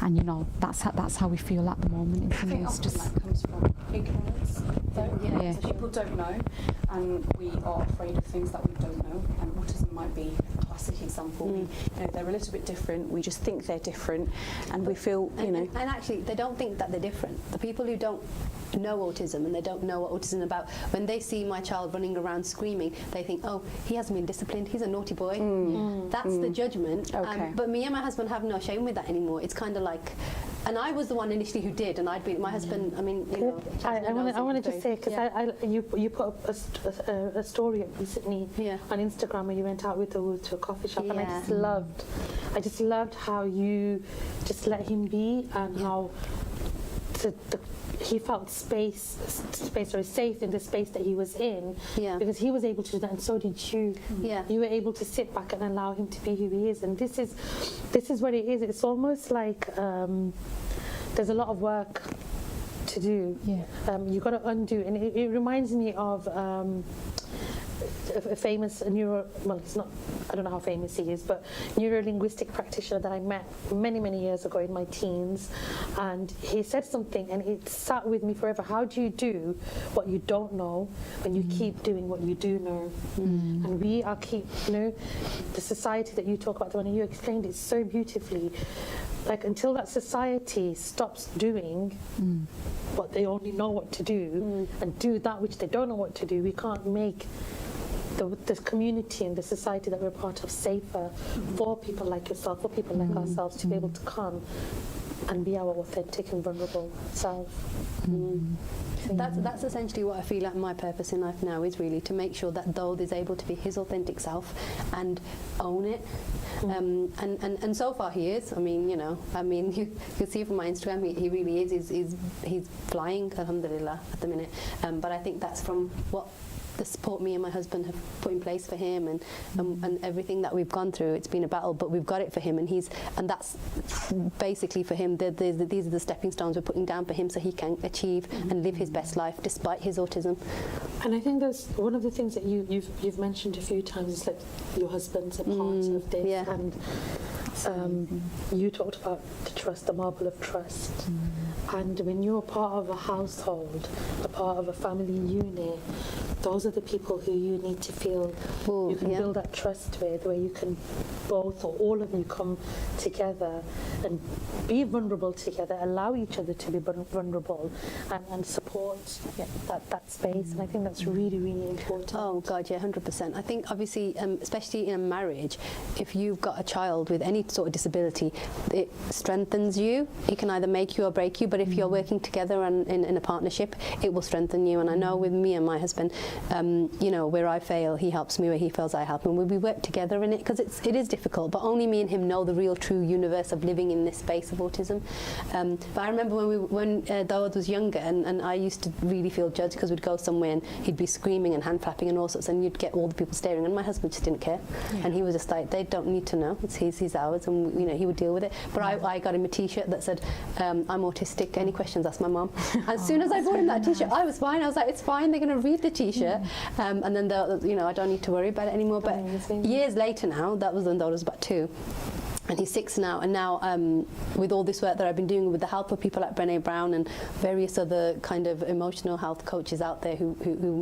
and you know, that's how we feel at the moment. I think often just that comes from ignorance. So people don't know, and we are afraid of things that we don't know. And autism might be a classic example. You know, they're a little bit different. We just think they're different, and we feel, you know. And actually, they don't think that they're different. The people who don't know autism and they don't know what autism is about, when they see my child running around screaming, they think, oh, he hasn't been disciplined, he's a naughty boy. That's the judgment. But me and my husband have no shame with that anymore. It's kind of like, and I was the one initially who did, and I'd been, my husband, I mean, you know. I want to just say, because you put up a story up recently on Instagram where you went out with the to a coffee shop, and I just loved how you just let him be, and how he felt safe in the space that he was in, because he was able to do that, and so did you. You were able to sit back and allow him to be who he is, and this is what it is. It's almost like there's a lot of work to do. You've got to undo, and it reminds me of a famous it's not, I don't know how famous he is, but neuro-linguistic practitioner that I met many years ago in my teens, and he said something and it sat with me forever. How do you do what you don't know when you keep doing what you do know? And we are the society that you talk about, the one you explained it so beautifully, like until that society stops doing what they only know what to do and do that which they don't know what to do, we can't make the community and the society that we're part of safer for people like yourself, for people like ourselves, to be able to come and be our authentic and vulnerable self. That's essentially what I feel like my purpose in life now is, really to make sure that Dawud is able to be his authentic self and own it. And so far he is. I mean, you can see from my Instagram, he really is. He's flying, alhamdulillah, at the minute. But I think that's from what the support me and my husband have put in place for him, and everything that we've gone through. It's been a battle, but we've got it for him, and that's basically for him. These are the stepping stones we're putting down for him, so he can achieve and live his best life despite his autism. And I think that's one of the things that you've mentioned a few times, is that your husband's a part of this, and you talked about the trust, the marble of trust. And when you're part of a household, a part of a family unit, those are the people who you need to feel you can build that trust with, where you can both or all of you come together and be vulnerable together, allow each other to be vulnerable and support that space. And I think that's really, really important. Oh God, yeah, 100%. I think obviously, especially in a marriage, if you've got a child with any sort of disability, it strengthens you. It can either make you or break you, but if you're working together and in a partnership, it will strengthen you. And I know with me and my husband, you know, where I fail, he helps me, where he fails, I help him. We work together in it, because it is difficult, but only me and him know the real true universe of living in this space of autism. But I remember when Dawood was younger, and I used to really feel judged, because we'd go somewhere and he'd be screaming and hand flapping and all sorts, and you'd get all the people staring, and my husband just didn't care. And he was just like, they don't need to know, it's his ours, and you know, he would deal with it. But I got him a t-shirt that said, I'm autistic, any questions, ask my mum. As soon as I bought him that t-shirt, I was fine. I was like, it's fine, they're going to read the t-shirt, and then they'll, you know, I don't need to worry about it anymore. But years later now, that was when Dawood was about 2. And he's 6 now, and now with all this work that I've been doing with the help of people like Brené Brown and various other kind of emotional health coaches out there who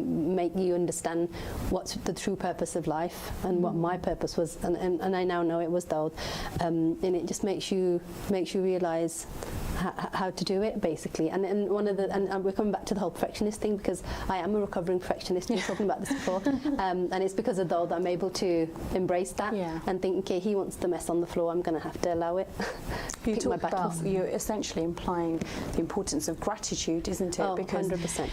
make you understand what's the true purpose of life and what my purpose was, and I now know it was Dawood, and it just makes you realise how to do it, basically. And one of the and we're coming back to the whole perfectionist thing, because I am a recovering perfectionist. We were talking about this before, and it's because of Dawood I'm able to embrace that and think, okay, he wants the mess on the floor, I'm going to have to allow it. You talk about, you're essentially implying the importance of gratitude, isn't it? Oh, because 100%.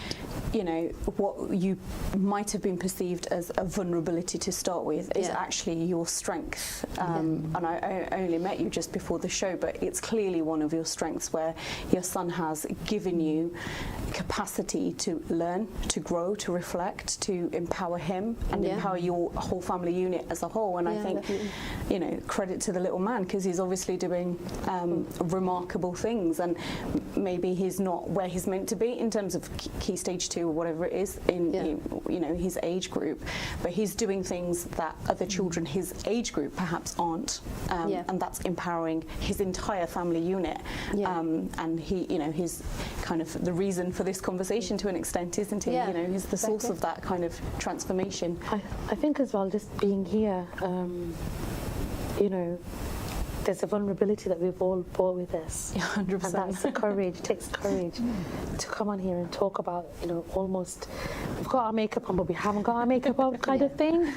You know, what you might have been perceived as a vulnerability to start with is actually your strength. And I only met you just before the show, but it's clearly one of your strengths, where your son has given you capacity to learn, to grow, to reflect, to empower him and empower your whole family unit as a whole. And I think, you know, credit to the little man, because he's obviously doing remarkable things, and maybe he's not where he's meant to be in terms of key stage 2 or whatever it is in you know, his age group, but he's doing things that other children his age group perhaps aren't, and that's empowering his entire family unit. And he, you know, he's kind of the reason for this conversation to an extent, isn't he? You know, he's the source of that kind of transformation. I think as well, just being here, you know, there's a vulnerability that we've all brought with us. 100%. And that's the courage. It takes courage to come on here and talk about, you know, almost, we've got our makeup on, but we haven't got our makeup on kind of thing.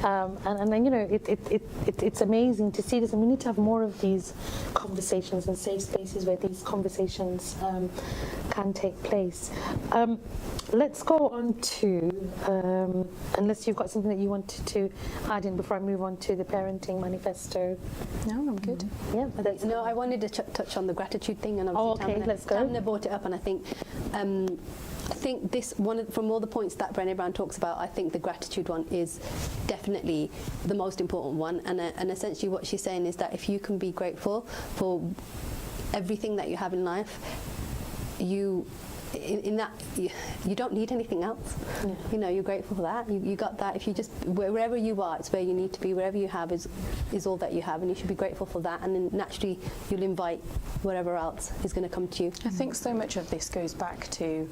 And then, you know, it's amazing to see this. And we need to have more of these conversations and safe spaces where these conversations can take place. Let's go on to, unless you've got something that you wanted to add in before I move on to the parenting manifesto. No, I'm good. Yeah. No, I wanted to touch on the gratitude thing, and obviously let's go. Tamanna brought it up, and I think this one from all the points that Brené Brown talks about, I think the gratitude one is definitely the most important one. And essentially what she's saying is that if you can be grateful for everything that you have in life, you don't need anything else. You know, you're grateful for that. You got that. If you just, wherever you are, it's where you need to be. Wherever you have is all that you have, and you should be grateful for that. And then naturally, you'll invite whatever else is going to come to you. I think so much of this goes back to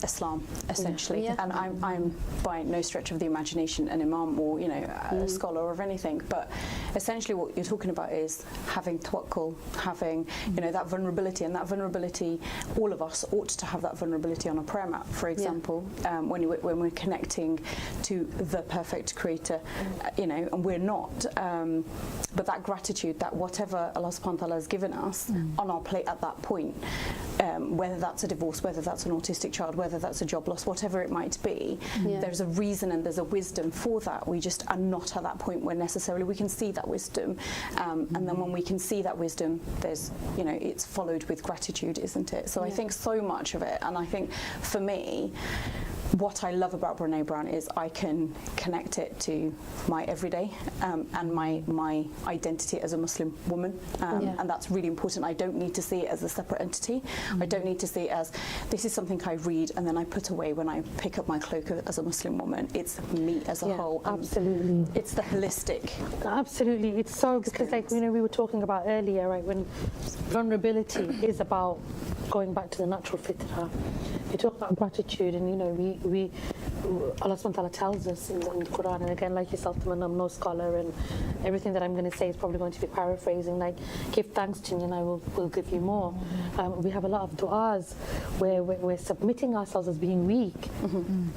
Islam, essentially. And I'm by no stretch of the imagination an imam or, you know, a scholar of anything, but essentially what you're talking about is having tawakkul, having, you know, that vulnerability, and that vulnerability, all of us ought to have that vulnerability on a prayer mat, for example, when we're connecting to the perfect creator, you know, and we're not, but that gratitude, that whatever Allah subhanahu wa ta'ala has given us on our plate at that point, whether that's a divorce, whether that's an autistic child, whether that's a job loss, whatever it might be, there's a reason and there's a wisdom for that. We just are not at that point where necessarily we can see that wisdom, and then when we can see that wisdom, there's, you know, it's followed with gratitude, isn't it? So I think so much of it, and I think for me, what I love about Brené Brown is I can connect it to my everyday and my identity as a Muslim woman, and that's really important. I don't need to see it as a separate entity. I don't need to see it as this is something I read and then I put away when I pick up my cloak as a Muslim woman. It's me as a whole. Absolutely. It's the holistic. Absolutely. It's so, because like, you know, we were talking about earlier, right, when vulnerability is about going back to the natural fitrah, you talk about gratitude, and you know, we Allah subhanahu wa ta'ala tells us in the Quran, and again, like yourself, Tamanna, I'm no scholar, and everything that I'm going to say is probably going to be paraphrasing, like, give thanks to me and I will give you more. We have a lot of du'as where we're submitting ourselves as being weak.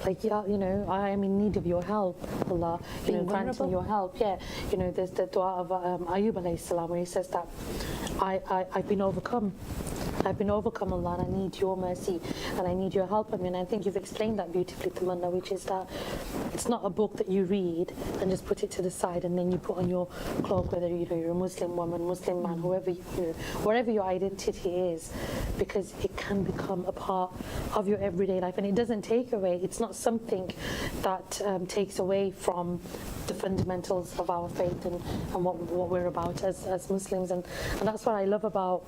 Like, yeah, you know, I am in need of your help, Allah, you know, granting your help. Yeah, you know, there's the dua of Ayyub alayhi salam, where he says that I've been overcome. I've been overcome, Allah, and I need your mercy and I need your help. I mean, I think you've explained that beautifully, Tamanna, which is that it's not a book that you read and just put it to the side and then you put on your cloak, whether you know you're a Muslim woman, Muslim man, whoever you know, wherever your identity is, because it can become a part of your everyday life, and it doesn't take away. It's not something that takes away from the fundamentals of our faith and what we're about as Muslims, and that's what I love about.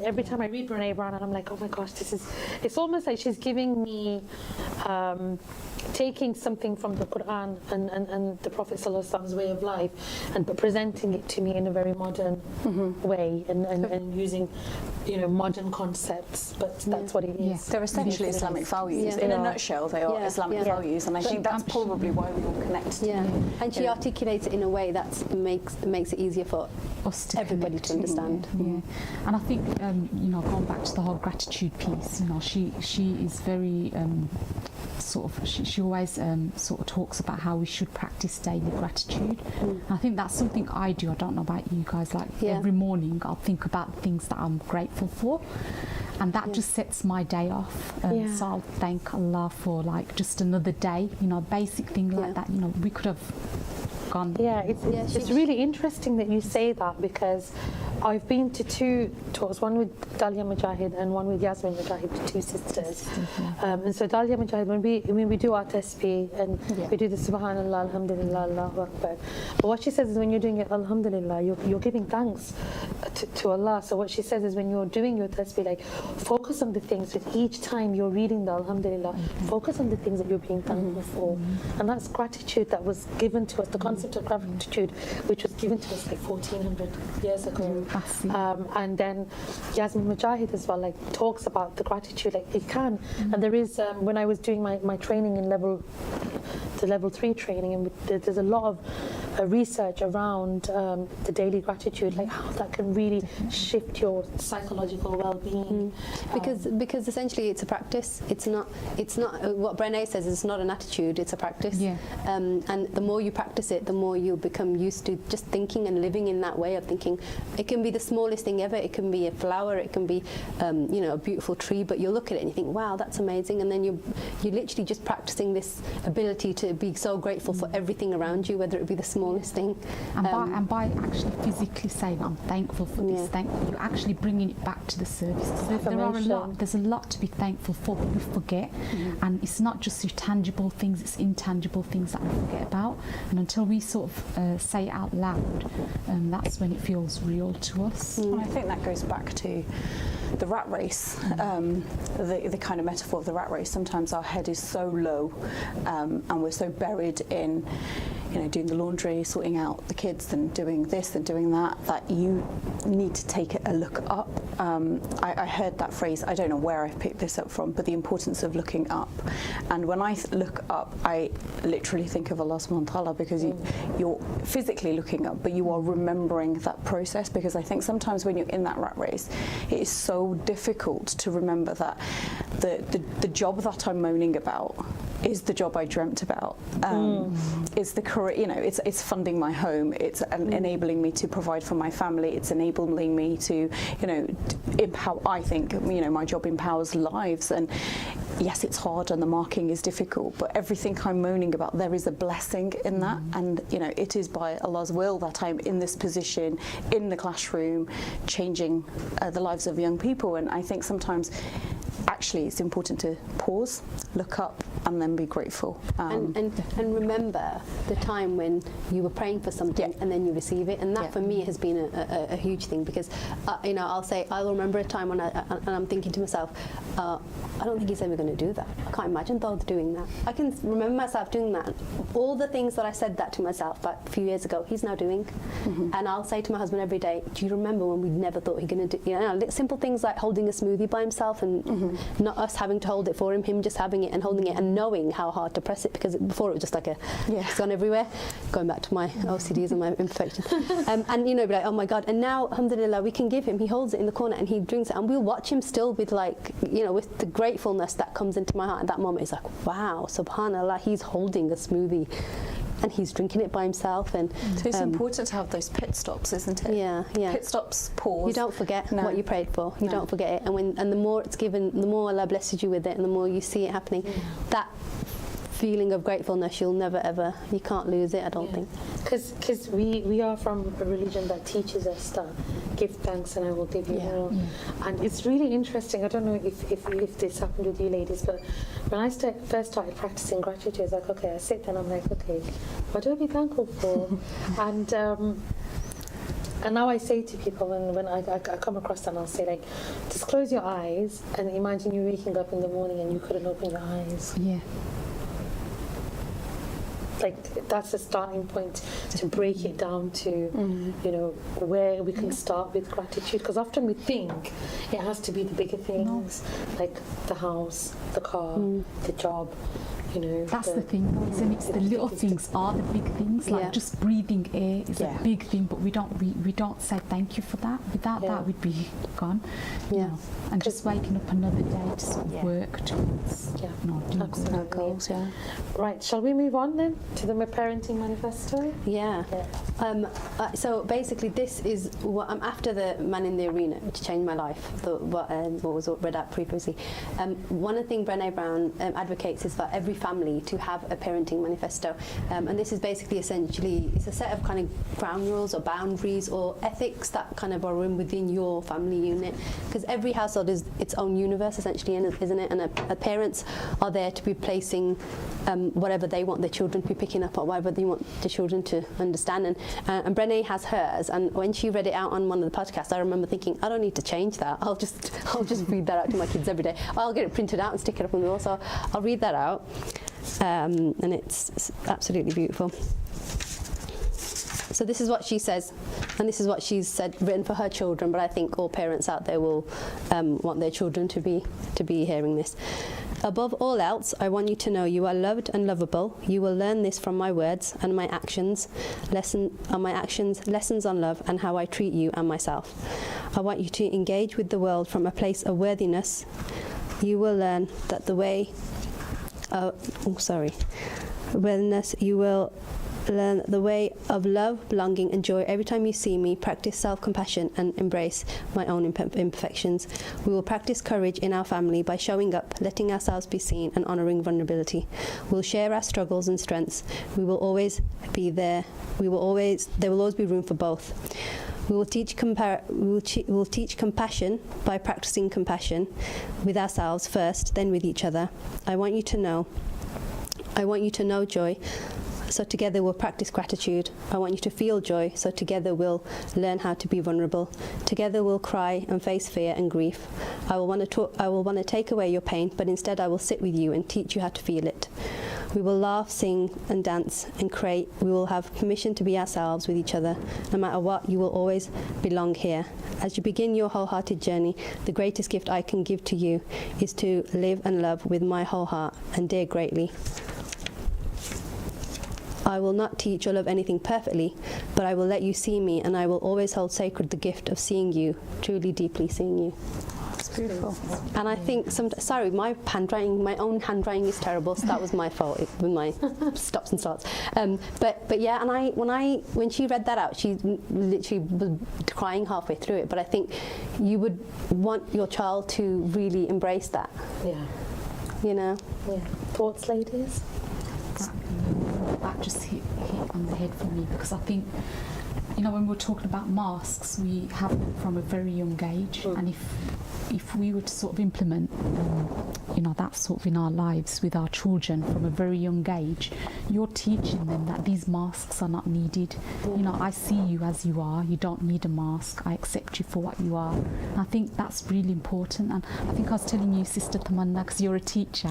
Every time I read Brené Brown, and I'm like, oh my gosh, it's almost like she's giving me, taking something from the Quran and the Prophet ﷺ's way of life, and presenting it to me in a very modern way, and using, you know, modern concepts, but that's what it is. They're essentially Islamic values. In a nutshell, they are Islamic values, and I think that's probably why we all connect. And she articulates it in a way that makes it easier for us to everybody to understand. And I think, you know, going back to the whole gratitude piece, you know, she is very sort of, she always sort of talks about how we should practice daily gratitude. And I think that's something I do. I don't know about you guys, like every morning I'll think about things that I'm grateful for, and that just sets my day off. So I'll thank Allah for like just another day, you know, basic thing like that. You know, we could have gone. It's really interesting that you say that, because I've been to two talks, one with Dalia Mujahid and one with Yasmin Mujahid, the two sisters. And so Dalia Mujahid, when we do our tasbih and we do the Subhanallah, Alhamdulillah, Allahu Akbar. But what she says is when you're doing it, Alhamdulillah, you're giving thanks to Allah. So what she says is when you're doing your tasbih, like, focus on the things with each time you're reading the Alhamdulillah, focus on the things that you're being thankful for. And that's gratitude that was given to us, the concept of gratitude, which was given to us like 1400 years ago. And then Yasmin Mujahid as well, like, talks about the gratitude, like, it can. And there is, when I was doing my training in level 3 training, and there's a lot of research around the daily gratitude, like how that can really shift your psychological well-being. Because essentially it's a practice. It's not what Brené says, it's not an attitude, it's a practice. And the more you practice it, the more you become used to just thinking and living in that way of thinking. It can be the smallest thing ever. It can be a flower, it can be you know, a beautiful tree, but you'll look at it and you think, wow, that's amazing, and then you're literally just practicing this ability to be so grateful for everything around you, whether it be the smallest thing. And by actually physically saying, I'm thankful for this, thankful, you're actually bringing it back to the surface. There's a lot to be thankful for, but we forget. And it's not just your tangible things, it's intangible things that we forget about. And until we sort of say it out loud, that's when it feels real to us. And I think that goes back to the rat race, the kind of metaphor of the rat race. Sometimes our head is so low, and we're so buried in, you know, doing the laundry, sorting out the kids, and doing this and doing that, that you need to take a look up. I heard that phrase, I don't know where I've picked this up from, but the importance of looking up. And when I look up, I literally think of Allah subhanahu wa ta'ala, because you're physically looking up, but you are remembering that process. Because I think sometimes when you're in that rat race, it is so difficult to remember that the job that I'm moaning about is the job I dreamt about. Is the career, you know, it's funding my home, it's enabling me to provide for my family, it's enabling me to, you know, empower. I think, you know, my job empowers lives, and yes, it's hard and the marking is difficult, but everything I'm moaning about, there is a blessing in that. And, you know, it is by Allah's will that I'm in this position in the classroom, changing the lives of young people. And I think sometimes actually it's important to pause, look up, and then be grateful. And remember the time when you were praying for something and then you receive it, and that for me has been a huge thing, because you know, I'll remember a time when I'm thinking to myself, I don't think he's ever going to do that. I can't imagine though doing that. I can remember myself doing that. All the things that I said that to myself about a few years ago, he's now doing. And I'll say to my husband every day, do you remember when we never thought he'd going to do, you know, simple things like holding a smoothie by himself, and not us having to hold it for him just having it and holding it and knowing how hard to press it, because before it was just like it's gone everywhere. Going back to my OCDs and my imperfections. And you know, be like, oh my God. And now, alhamdulillah, we can give him, he holds it in the corner and he drinks it, and we'll watch him still with, like, you know, with the gratefulness that comes into my heart at that moment. It's like, wow, subhanallah, he's holding a smoothie and he's drinking it by himself. And so it's important to have those pit stops, isn't it? Yeah. Pit stops, pause. You don't forget what you prayed for. You don't forget it. And the more it's given, the more Allah blesses you with it, and the more you see it happening. That feeling of gratefulness, you'll never ever, you can't lose it, I don't think. Because we are from a religion that teaches us to give thanks and I will give you more. And it's really interesting. I don't know if this happened with you ladies, but when I first started practicing gratitude, I was like, okay, I sit there and I'm like, okay, what do I be thankful for? And now I say to people, when I come across them, I'll say, like, just close your eyes and imagine you're waking up in the morning and you couldn't open your eyes. Yeah. Like, that's the starting point to break it down to, you know, where we can start with gratitude. Because often we think it has to be the bigger things, like the house, the car, the job. You know, that's the thing, isn't it? The little things are the big things. Like just breathing air is a big thing, but we don't say thank you for that. Without that, we'd be gone. You know? And just waking up another day to sort of work towards doing our goals. Right, shall we move on then to the Parenting Manifesto? So basically, this is what I'm after the Man in the Arena, which changed my life. What was read out previously. One of the things Brené Brown advocates is for every family to have a parenting manifesto, and this is basically essentially it's a set of kind of ground rules or boundaries or ethics that kind of are within your family unit, because every household is its own universe essentially, isn't it? And parents are there to be placing whatever they want their children to be picking up or whatever they want the children to understand, and Brené has hers, and when she read it out on one of the podcasts, I remember thinking, I don't need to change that, I'll just read that out to my kids every day. I'll get it printed out and stick it up on the wall, so I'll read that out. And it's absolutely beautiful. So this is what she says, and this is what she's written for her children, but I think all parents out there will want their children to be hearing this. Above all else, I want you to know you are loved and lovable. You will learn this from my words and my actions, lessons on love and how I treat you and myself. I want you to engage with the world from a place of worthiness. You will learn that the way wellness, you will learn the way of love, belonging and joy. Every time you see me, practice self-compassion and embrace my own imperfections. We will practice courage in our family by showing up, letting ourselves be seen and honouring vulnerability. We'll share our struggles and strengths. We will always be there. There will always be room for both. We will teach compassion by practicing compassion with ourselves first, then with each other. I want you to know joy, so together we'll practice gratitude. I want you to feel joy, so together we'll learn how to be vulnerable. Together we'll cry and face fear and grief. I will want to take away your pain, but instead I will sit with you and teach you how to feel it. We will laugh, sing and dance and create. We will have permission to be ourselves with each other. No matter what, you will always belong here. As you begin your wholehearted journey, the greatest gift I can give to you is to live and love with my whole heart and dare greatly. I will not teach or love anything perfectly, but I will let you see me, and I will always hold sacred the gift of seeing you, truly deeply seeing you. It's beautiful. And I think sorry, my own handwriting is terrible, so that was my fault with my stops and starts. But yeah, and when she read that out, she literally was crying halfway through it. But I think you would want your child to really embrace that. Yeah. You know. Yeah. Thoughts, ladies? That just hit on the head for me, because I think, you know, when we're talking about masks, we have them from a very young age, and if if we were to sort of implement, you know, that sort of in our lives with our children from a very young age, you're teaching them that these masks are not needed. You know, I see you as you are. You don't need a mask. I accept you for what you are. And I think that's really important. And I think I was telling you, Sister Tamanna, because you're a teacher,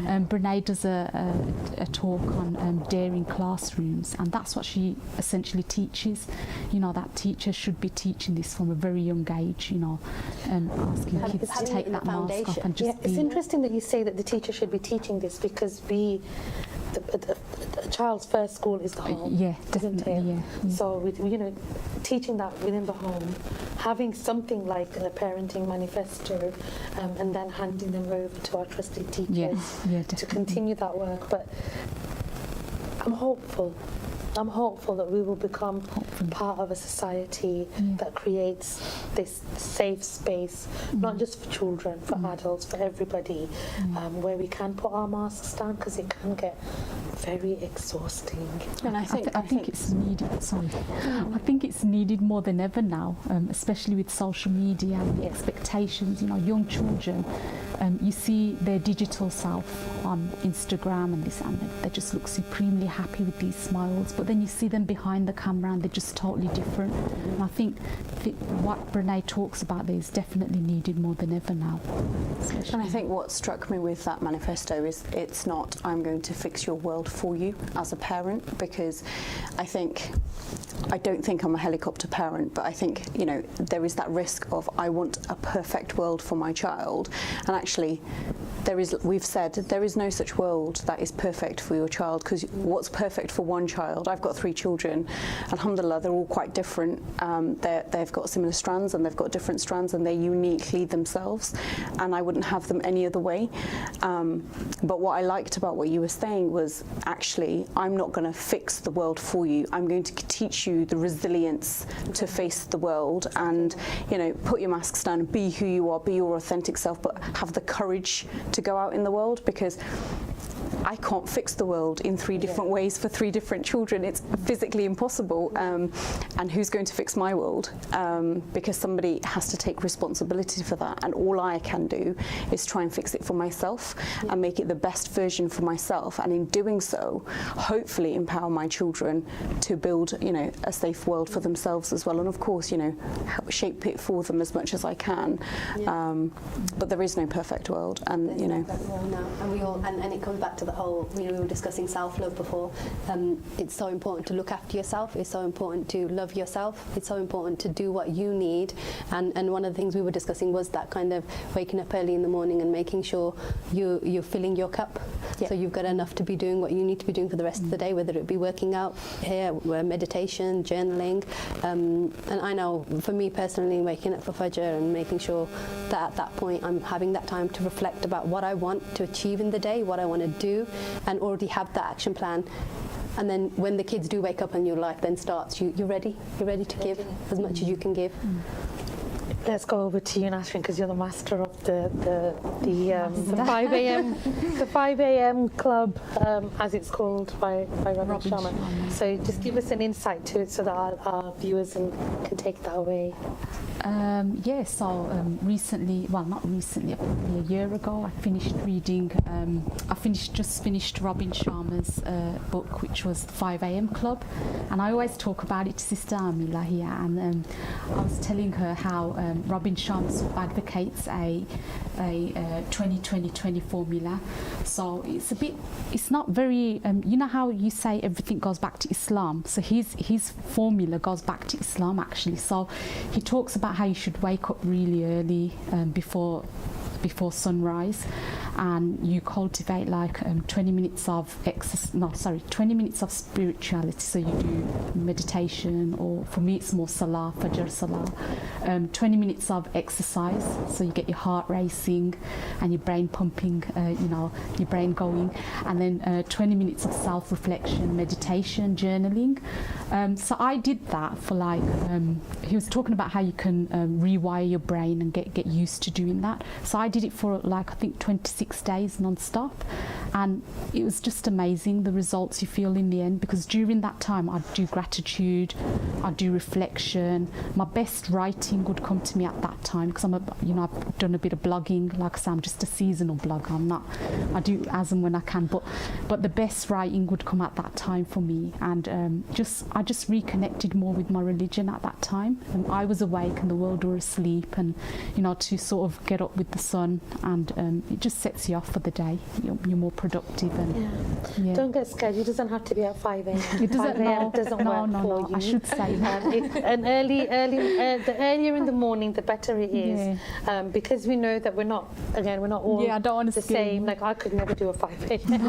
Brené does a talk on daring classrooms, and that's what she essentially teaches. You know, that teachers should be teaching this from a very young age, you know, asking kids to take that mask off and just be... It's interesting that you say that the teacher should be teaching this, because the child's first school is the home. Yeah, definitely. Yeah. So, you know, teaching that within the home, having something like a parenting manifesto, and then handing them over to our trusted teachers to continue that work. But I'm hopeful that we will become part of a society that creates this safe space, not just for children, for adults, for everybody, where we can put our masks down, because it can get very exhausting. And I think it's needed. Sorry, I think it's needed more than ever now, especially with social media and the expectations. You know, young children, you see their digital self on Instagram and this, and they just look supremely happy with these smiles. But then you see them behind the camera and they're just totally different. And I think what Brené talks about there is definitely needed more than ever now. And I think what struck me with that manifesto is it's not, I'm going to fix your world for you as a parent, because I don't think I'm a helicopter parent, but I think, you know, there is that risk of I want a perfect world for my child. And actually, we've said there is no such world that is perfect for your child, because what's perfect for one child, I've got 3 children, alhamdulillah, they're all quite different. They've got similar strands and they've got different strands, and they're uniquely themselves, and I wouldn't have them any other way. But what I liked about what you were saying was, actually, I'm not going to fix the world for you. I'm going to teach you the resilience to face the world, and, you know, put your masks down, be who you are, be your authentic self, but have the courage to go out in the world, because I can't fix the world in 3 different ways for 3 different children. It's physically impossible. And who's going to fix my world? Because somebody has to take responsibility for that. And all I can do is try and fix it for myself and make it the best version for myself. And in doing so, hopefully empower my children to build, you know, a safe world for themselves as well. And of course, you know, help shape it for them as much as I can. But there is no perfect world. And, you know. And it comes back to the whole, you know, we were discussing self-love before. It's so important to look after yourself. It's so important to love yourself. It's so important to do what you need. And one of the things we were discussing was that kind of waking up early in the morning and making sure you're filling your cup. So you've got enough to be doing what you need to be doing for the rest of the day, whether it be working out, meditation, journaling. And I know for me personally, waking up for Fajr and making sure that at that point I'm having that time to reflect about what I want to achieve in the day, what I want to do, and already have that action plan. And then when the kids do wake up and your life then starts, you're ready to give as much as you can give. Let's go over to you, Nasreen, because you're the master of the 5 a.m. the 5 a.m. club, as it's called by Robin Sharma. So just give us an insight to it so that our viewers can take that away. Recently, well, not recently, probably a year ago, I finished reading, just finished Robin Sharma's book, which was the 5 a.m. Club. And I always talk about it to Sister Aamilah here, and I was telling her how Robin Sharma sort of advocates a 20-20-20 formula. So it's not very, you know how you say everything goes back to Islam? So his formula goes back to Islam, actually. So he talks about how you should wake up really early before sunrise, and you cultivate like 20 minutes of 20 minutes of spirituality. So you do meditation, or for me it's more salah, fajr salah. 20 minutes of exercise, so you get your heart racing and your brain pumping, your brain going, and then 20 minutes of self-reflection, meditation, journaling. So I did that for he was talking about how you can rewire your brain and get used to doing that. So I did it for I think 26 days non-stop, and it was just amazing the results you feel in the end, because during that time I'd do gratitude, I'd do reflection. My best writing would come to me at that time, because I've done a bit of blogging. Like I say, I'm just a seasonal blogger. I do as and when I can, but the best writing would come at that time for me. And I just reconnected more with my religion at that time. And I was awake and the world were asleep, and to sort of get up with the sun, and it just sets you off for the day. You're more productive. And Don't get scared. It doesn't have to be at 5 a.m. It doesn't. work for you. I should say that. The earlier in the morning, the better it is, because we know that we're not all I don't want to the same. Like I could never do a 5 a.m.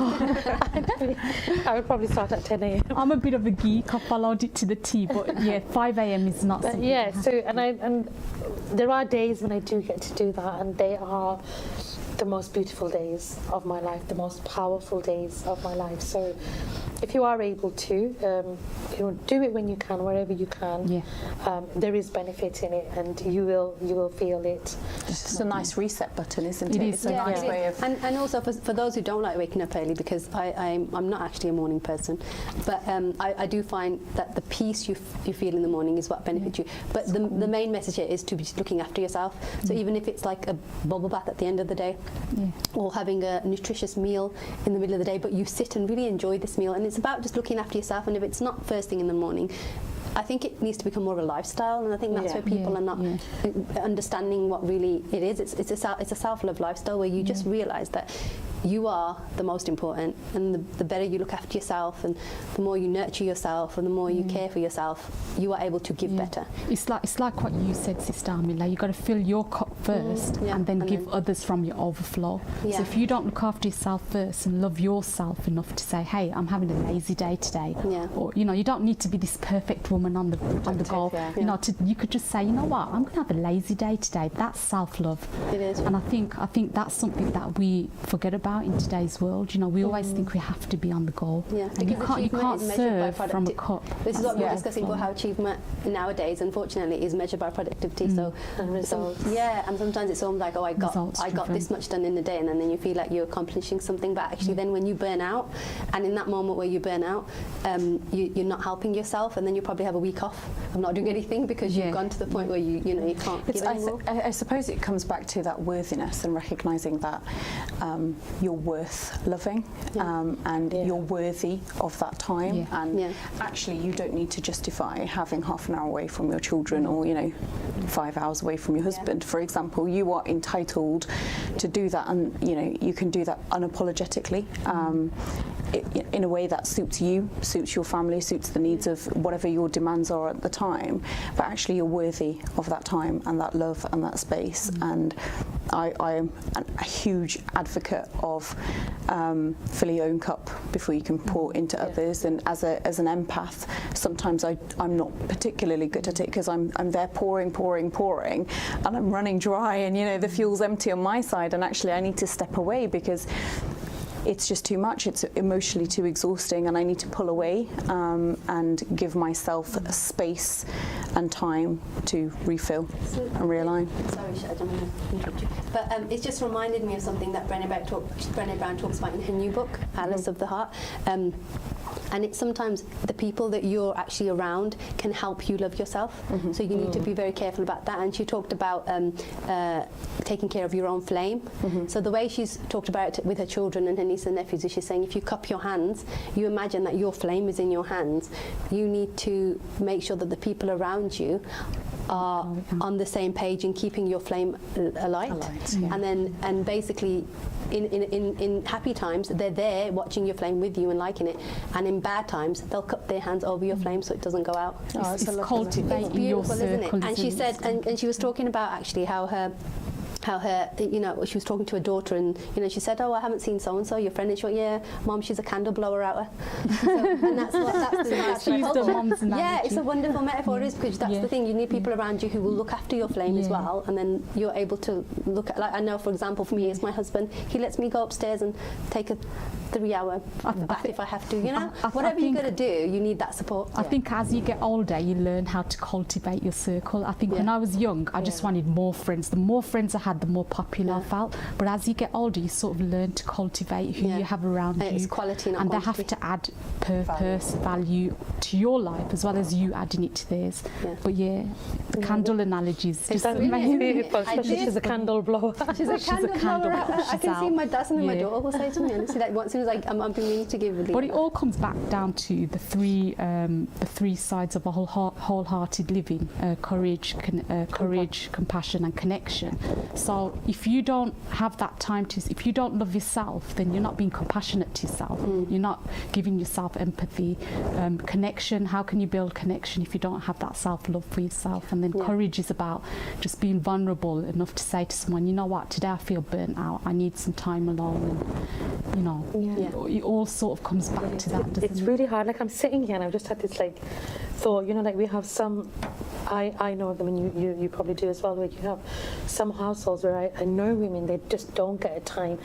I would probably start at 10 a.m. I'm a bit of a geek. I followed it to the T, but 5 a.m. is not. But and there are days when I do get to do that, and they are the most beautiful days of my life, the most powerful days of my life. So if you are able to, do it when you can, wherever you can. There is benefit in it, and you will feel it. It's just a nice reset button, isn't it? It's a nice it way is. of. And also for those who don't like waking up early, because I'm not actually a morning person, but I do find that the peace you feel in the morning is what benefits you. But the main message here is to be looking after yourself. So even if it's like a bubble bath at the end of the day, or having a nutritious meal in the middle of the day, but you sit and really enjoy this meal, and it's about just looking after yourself. And if it's not first thing in the morning, I think it needs to become more of a lifestyle, and I think that's where people are not understanding what really it is. It's a self-love lifestyle where you just realise that you are the most important, and the better you look after yourself, and the more you nurture yourself, and the more you care for yourself, you are able to give better. It's like what you said, Sister Aamilah. You got to fill your cup first, and then give others from your overflow. So if you don't look after yourself first and love yourself enough to say, "Hey, I'm having a lazy day today," or you don't need to be this perfect woman on the go. You could just say, "You know what? I'm going to have a lazy day today." That's self-love. It is. And I think that's something that we forget about in today's world. We always think we have to be on the go. And you can't serve from a cup. This is what we're discussing about, how achievement nowadays, unfortunately, is measured by productivity. And results. And sometimes it's almost like, I got this much done in a day, and then you feel like you're accomplishing something. But actually, then when you burn out, and in that moment where you burn out, you're not helping yourself, and then you probably have a week off of not doing anything, because you've gone to the point where you can't give anymore. I suppose it comes back to that worthiness and recognising that you're worth loving, and you're worthy of that time, and actually you don't need to justify having half an hour away from your children, or 5 hours away from your husband, for example. You are entitled to do that, and you can do that unapologetically, in a way that suits you, suits your family, suits the needs of whatever your demands are at the time. But actually you're worthy of that time and that love and that space. And I am a huge advocate of fill your own cup before you can pour into others. And as an empath, sometimes I'm not particularly good at it, because I'm there pouring, and I'm running dry, and the fuel's empty on my side, and actually I need to step away because it's just too much. It's emotionally too exhausting, and I need to pull away and give myself a space and time to refill and realign. Sorry, Shad, I'm going to interrupt you. But it just reminded me of something that Brené Brown talks about in her new book, Alice of the Heart. And it's sometimes the people that you're actually around can help you love yourself. So you need to be very careful about that. And she talked about taking care of your own flame. So the way she's talked about it with her children and her nieces and nephews is she's saying, if you cup your hands, you imagine that your flame is in your hands. You need to make sure that the people around you are on the same page in keeping your flame alight. And basically in happy times, they're there watching your flame with you and liking it, and in bad times they'll cup their hands over your flame so it doesn't go out. It's cultivating your circle, isn't it? And she said, and she was talking about actually how her she was talking to her daughter, and she said, "Oh, I haven't seen so and so, your friend." And she went, "Yeah, Mom, she's a candle blower out her." And that's the mom's analogy. It's a wonderful metaphor, it is, because that's the thing. You need people around you who will look after your flame as well, and then you're able to look at. Like I know, for example, for me, it's my husband. He lets me go upstairs and take a 3-hour bath if I have to. Whatever you're going to do, you need that support. I think as you get older, you learn how to cultivate your circle. I think when I was young, I just wanted more friends. The more friends I had, had, the more popular I felt. But as you get older, you sort of learn to cultivate who you have around you. It's quality, not and quantity. They have to add purpose, value to your life as well as you adding it to theirs. But yeah, the candle analogy is just amazing. Beautiful, especially she's a candle blower. She's a candle blower. I can see my dad and my daughter will say to me, honestly, like, as soon as I'm being meaning to give a lead. But it all comes back down to the three sides of a wholehearted living: courage, compassion, and connection. So if you don't have that time if you don't love yourself, then you're not being compassionate to yourself. You're not giving yourself empathy, connection. How can you build connection if you don't have that self-love for yourself? And then courage is about just being vulnerable enough to say to someone, you know what, today I feel burnt out. I need some time alone. And, you know, it all sort of comes back to that, doesn't It's it? really hard. Like, I'm sitting here and I've just had this like thought, you know, like we have some, I know them, and you probably do as well, where you have some households where I know women, they just don't get a time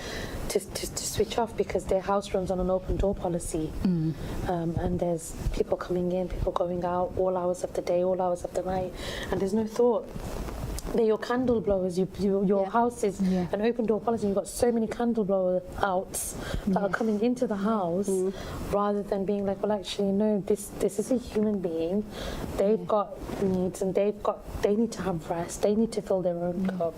to switch off because their house runs on an open door policy. And there's people coming in, people going out, all hours of the day, all hours of the night, and there's no thought. They're your candle blowers. Your house is an open door policy. You've got so many candle blower outs that are coming into the house, rather than being like, well, actually, no, this is a human being. They've got needs, and they need to have rest. They need to fill their own cup.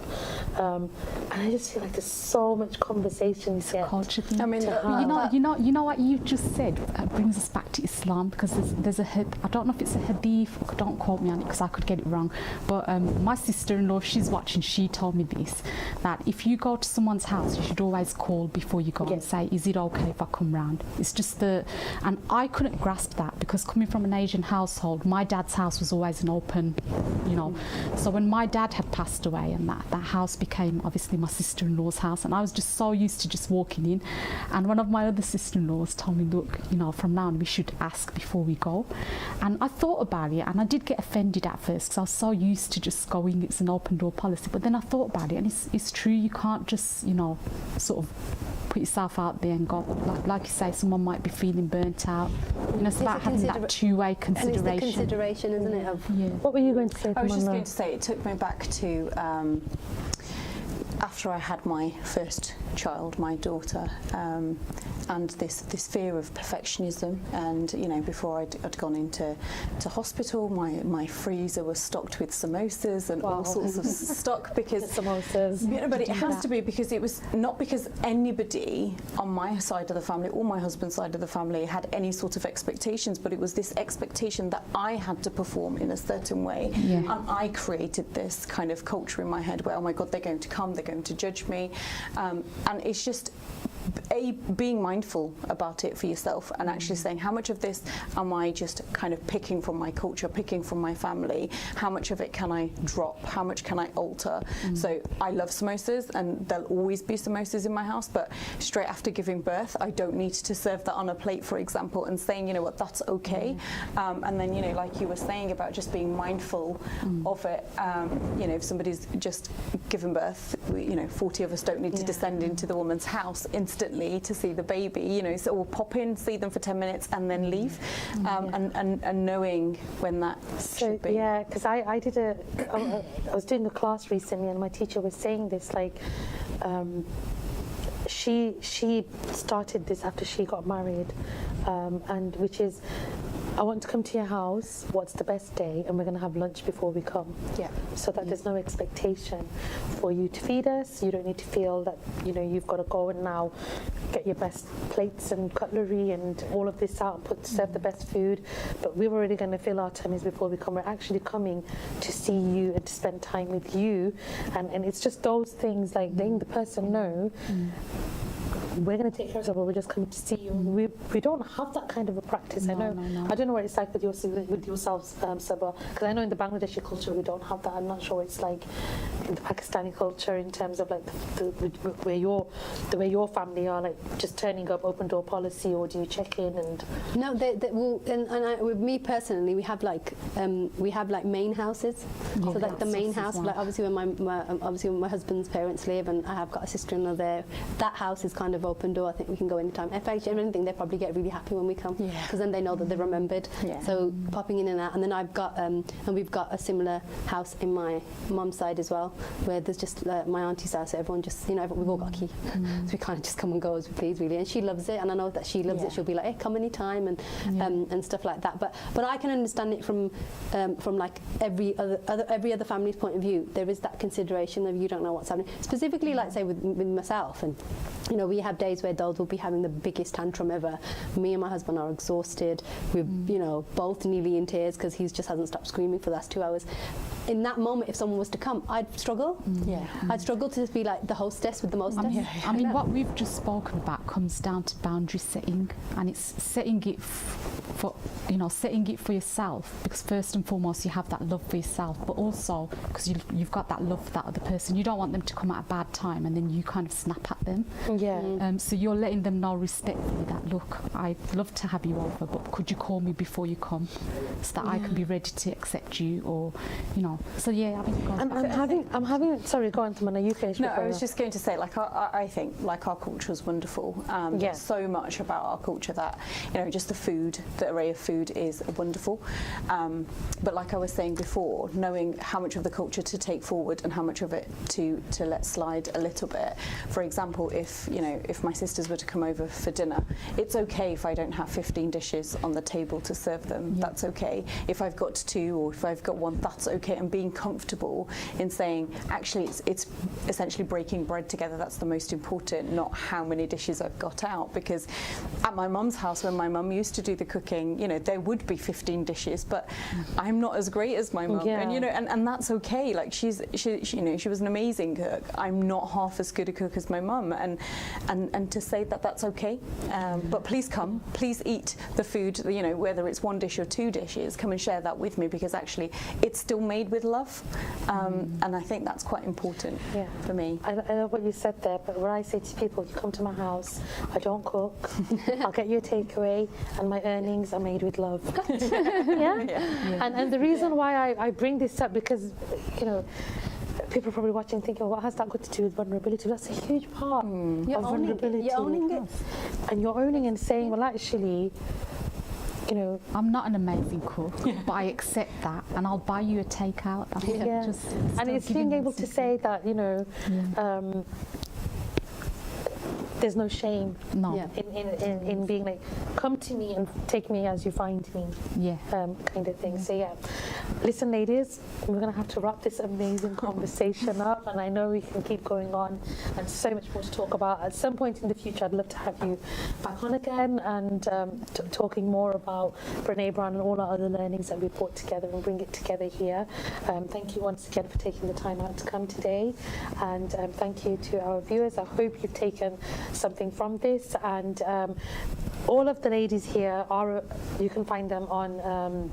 And I just feel like there's so much conversations yet. Culture thing. I mean, you know what you just said brings us back to Islam, because there's I don't know if it's a hadith, don't quote me on it because I could get it wrong, but my sister-in-law, if she's watching, she told me this, that if you go to someone's house, you should always call before you go and say, is it okay if I come round? It's just and I couldn't grasp that, because coming from an Asian household, my dad's house was always an open, you know. So when my dad had passed away, and that house became obviously my sister-in-law's house, and I was just so used to just walking in, and one of my other sister-in-laws told me, look, you know, from now on we should ask before we go. And I thought about it, and I did get offended at first because I was so used to just going, it's an open door policy. But then I thought about it, and it's true, you can't just, you know, sort of put yourself out there and go, like you say, someone might be feeling burnt out. You know, it's about having that two-way consideration. And it's the consideration, isn't it? What were you going to say, I was just Tamanna? going to say, it took me back to after I had my first child, my daughter, and this fear of perfectionism. And you know, before I'd gone into hospital, my freezer was stocked with samosas and all sorts of stock, because samosas. You know, but it has to be, because it was not because anybody on my side of the family or my husband's side of the family had any sort of expectations, but it was this expectation that I had to perform in a certain way. And I created this kind of culture in my head where, oh my God, they're going to come, they're going to judge me, and it's just being mindful about it for yourself, and actually saying, how much of this am I just kind of picking from my culture, picking from my family? How much of it can I drop? How much can I alter? So I love samosas, and there'll always be samosas in my house, but straight after giving birth, I don't need to serve that on a plate, for example, and saying, you know what, that's okay. And then, you know, like you were saying about just being mindful of it, you know, if somebody's just given birth, you know, 40 of us don't need to descend into the woman's house instantly to see the baby, you know, so we'll pop in, see them for 10 minutes and then leave, and knowing when that should be. Yeah, because I was doing a class recently, and my teacher was saying this, like, she started this after she got married, and which is, I want to come to your house, what's the best day, and we're going to have lunch before we come. So that there's no expectation for you to feed us. You don't need to feel that, you know, you've got to go and now get your best plates and cutlery and all of this out and serve the best food. But we're already going to fill our tummies before we come. We're actually coming to see you and to spend time with you. And it's just those things, like letting the person know, we're going to take care of ourselves, but we're just coming to see you. We don't have that kind of a practice. I don't know what it's like with yourselves, Saba, because I know in the Bangladeshi culture we don't have that. I'm not sure what it's like in the Pakistani culture in terms of like the way your family are, like just turning up, open door policy, or do you check in? And no, with me personally, we have like main houses. So like the main house, like obviously when my husband's parents live, and I have got a sister-in-law there, that house is kind of open door. I think we can go anytime. If I anything, they probably get really happy when we come, because then they know that they're remembered. So popping in and out. And then I've got and we've got a similar house in my mum's side as well. where there's just my auntie's house, so everyone just, you know, we've all got a key, so we kind of just come and go as we please, really. And she loves it, and I know that she loves it. She'll be like, hey, come anytime, and stuff like that. But I can understand it from like every other family's point of view. There is that consideration of you don't know what's happening. Specifically, like say with myself, and you know, we have days where Dole will be having the biggest tantrum ever. Me and my husband are exhausted. We're you know, both nearly in tears because he just hasn't stopped screaming for the last 2 hours. In that moment, if someone was to come, I'd struggle. I'd struggle to just be like the hostess with the mostess. I mean, what we've just spoken about comes down to boundary setting, and it's setting it for, you know, setting it for yourself, because first and foremost you have that love for yourself, but also because you've got that love for that other person. You don't want them to come at a bad time and then you kind of snap at them. So you're letting them know respectfully that, look, I'd love to have you over, but could you call me before you come, so that I can be ready to accept you, or you know. So yeah, I think I'm having sorry, go on, Tamanna, you finish. No, I was just going to say, like, I think like our culture is wonderful. There's so much about our culture that, you know, just the food, the array of food is wonderful. But like I was saying before, knowing how much of the culture to take forward and how much of it to let slide a little bit. For example, if my sisters were to come over for dinner, it's okay if I don't have 15 dishes on the table to serve them. That's okay. If I've got 2 or if I've got 1, that's okay. And being comfortable in saying, actually, it's essentially breaking bread together. That's the most important, not how many dishes I've got out. Because at my mum's house, when my mum used to do the cooking, you know, there would be 15 dishes, but I'm not as great as my mum, and you know, and that's okay. Like she you know, she was an amazing cook. I'm not half as good a cook as my mum, and to say that that's okay. But please come, please eat the food. You know, whether it's 1 dish or 2 dishes, come and share that with me, because actually it's still made with love, and I think that's quite important for me. I know what you said there, but when I say to people, you come to my house, I don't cook, I'll get you a takeaway, and my earnings are made with love. And the reason why I bring this up, because you know, people are probably watching thinking, well, what has that got to do with vulnerability? That's a huge part of vulnerability. You're owning it. And you're owning and saying, well, actually, you know, I'm not an amazing cook, but I accept that, and I'll buy you a takeout. I think and it's being able to say that, you know, there's no shame in being like, come to me and take me as you find me, kind of thing. So listen, ladies, we're gonna have to wrap this amazing conversation up, and I know we can keep going on and so much more to talk about. At some point in the future, I'd love to have you back on again and talking more about Brené Brown and all our other learnings that we brought together and bring it together here. Thank you once again for taking the time out to come today, and thank you to our viewers. I hope you've taken something from this, and all of the ladies here you can find them on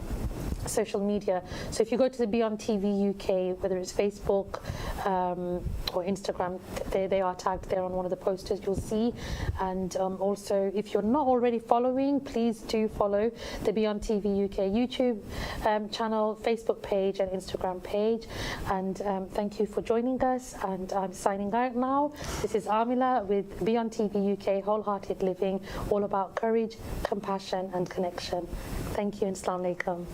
social media. So if you go to the BEONTV UK, whether it's Facebook or Instagram, they are tagged there on one of the posters you'll see. And also, if you're not already following, please do follow the BEONTV UK YouTube channel, Facebook page and Instagram page. And thank you for joining us, and I'm signing out now. This is Aamilah with BEONTV UK Wholehearted Living, all about courage, compassion and connection. Thank you and Assalamu alaikum.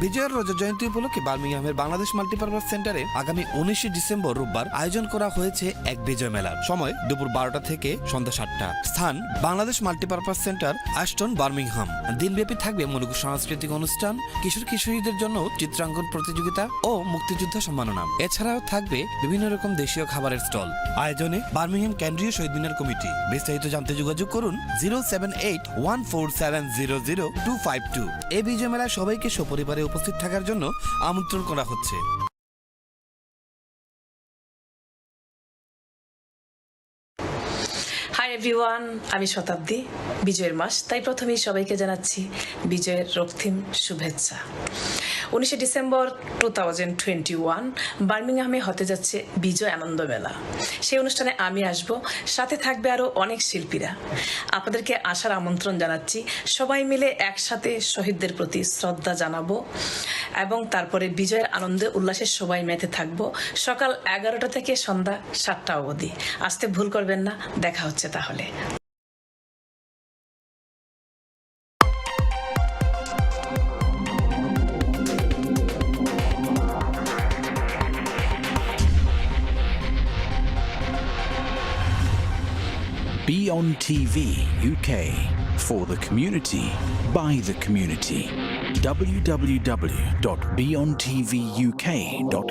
বিজয়ের রজত জয়ন্তী উপলক্ষে বার্মিংহামের Bangladesh multipurpose সেন্টারে আগামী 19 December রোববার আয়োজন করা হয়েছে এক বিজয় মেলার। সময় দুপুর 12টা থেকে সন্ধ্যা 7টা। স্থান Bangladesh multipurpose centre, Aston, Birmingham. দিনব্যাপী থাকবে মূলক সাংস্কৃতিক অনুষ্ঠান, কিশোর কিশোরীদের জন্য চিত্রাঙ্কন প্রতিযোগিতা ও মুক্তিযোদ্ধা সম্মাননা। এছাড়াও থাকবে বিভিন্ন রকম দেশীয় খাবারের স্টল। আয়োজনে বার্মিংহাম কেন্দ্রীয় শহীদ মিনার কমিটি। বিস্তারিত জানতে যোগাযোগ করুন 07814700252। এই বিজয় মেলায় সবাইকে সপরিবারে উপস্থিত থাকার জন্য আমন্ত্রণ করা হচ্ছে। Hi হাই এভরিওয়ান, আমি শতাব্দী। বিজয়ের মাস, তাই প্রথমেই সবাইকে জানাচ্ছি বিজয়ের রক্তিম শুভেচ্ছা। 19 ডিসেম্বর 2021 বার্মিংহামে হতে যাচ্ছে বিজয় আনন্দ মেলা। সেই অনুষ্ঠানে আমি আসব, সাথে থাকবে আরও অনেক শিল্পীরা। আপনাদেরকে আসার আমন্ত্রণ জানাচ্ছি। সবাই মিলে একসাথে শহীদদের প্রতি শ্রদ্ধা জানাবো এবং তারপরে বিজয়ের আনন্দে উল্লাসে সবাই মেতে থাকবো সকাল 11টা থেকে সন্ধ্যা 7টা অবধি। আসতে ভুল করবেন না, দেখা হচ্ছে তাহলে। BEONTV UK, for the community, by the community. www.beontvuk.com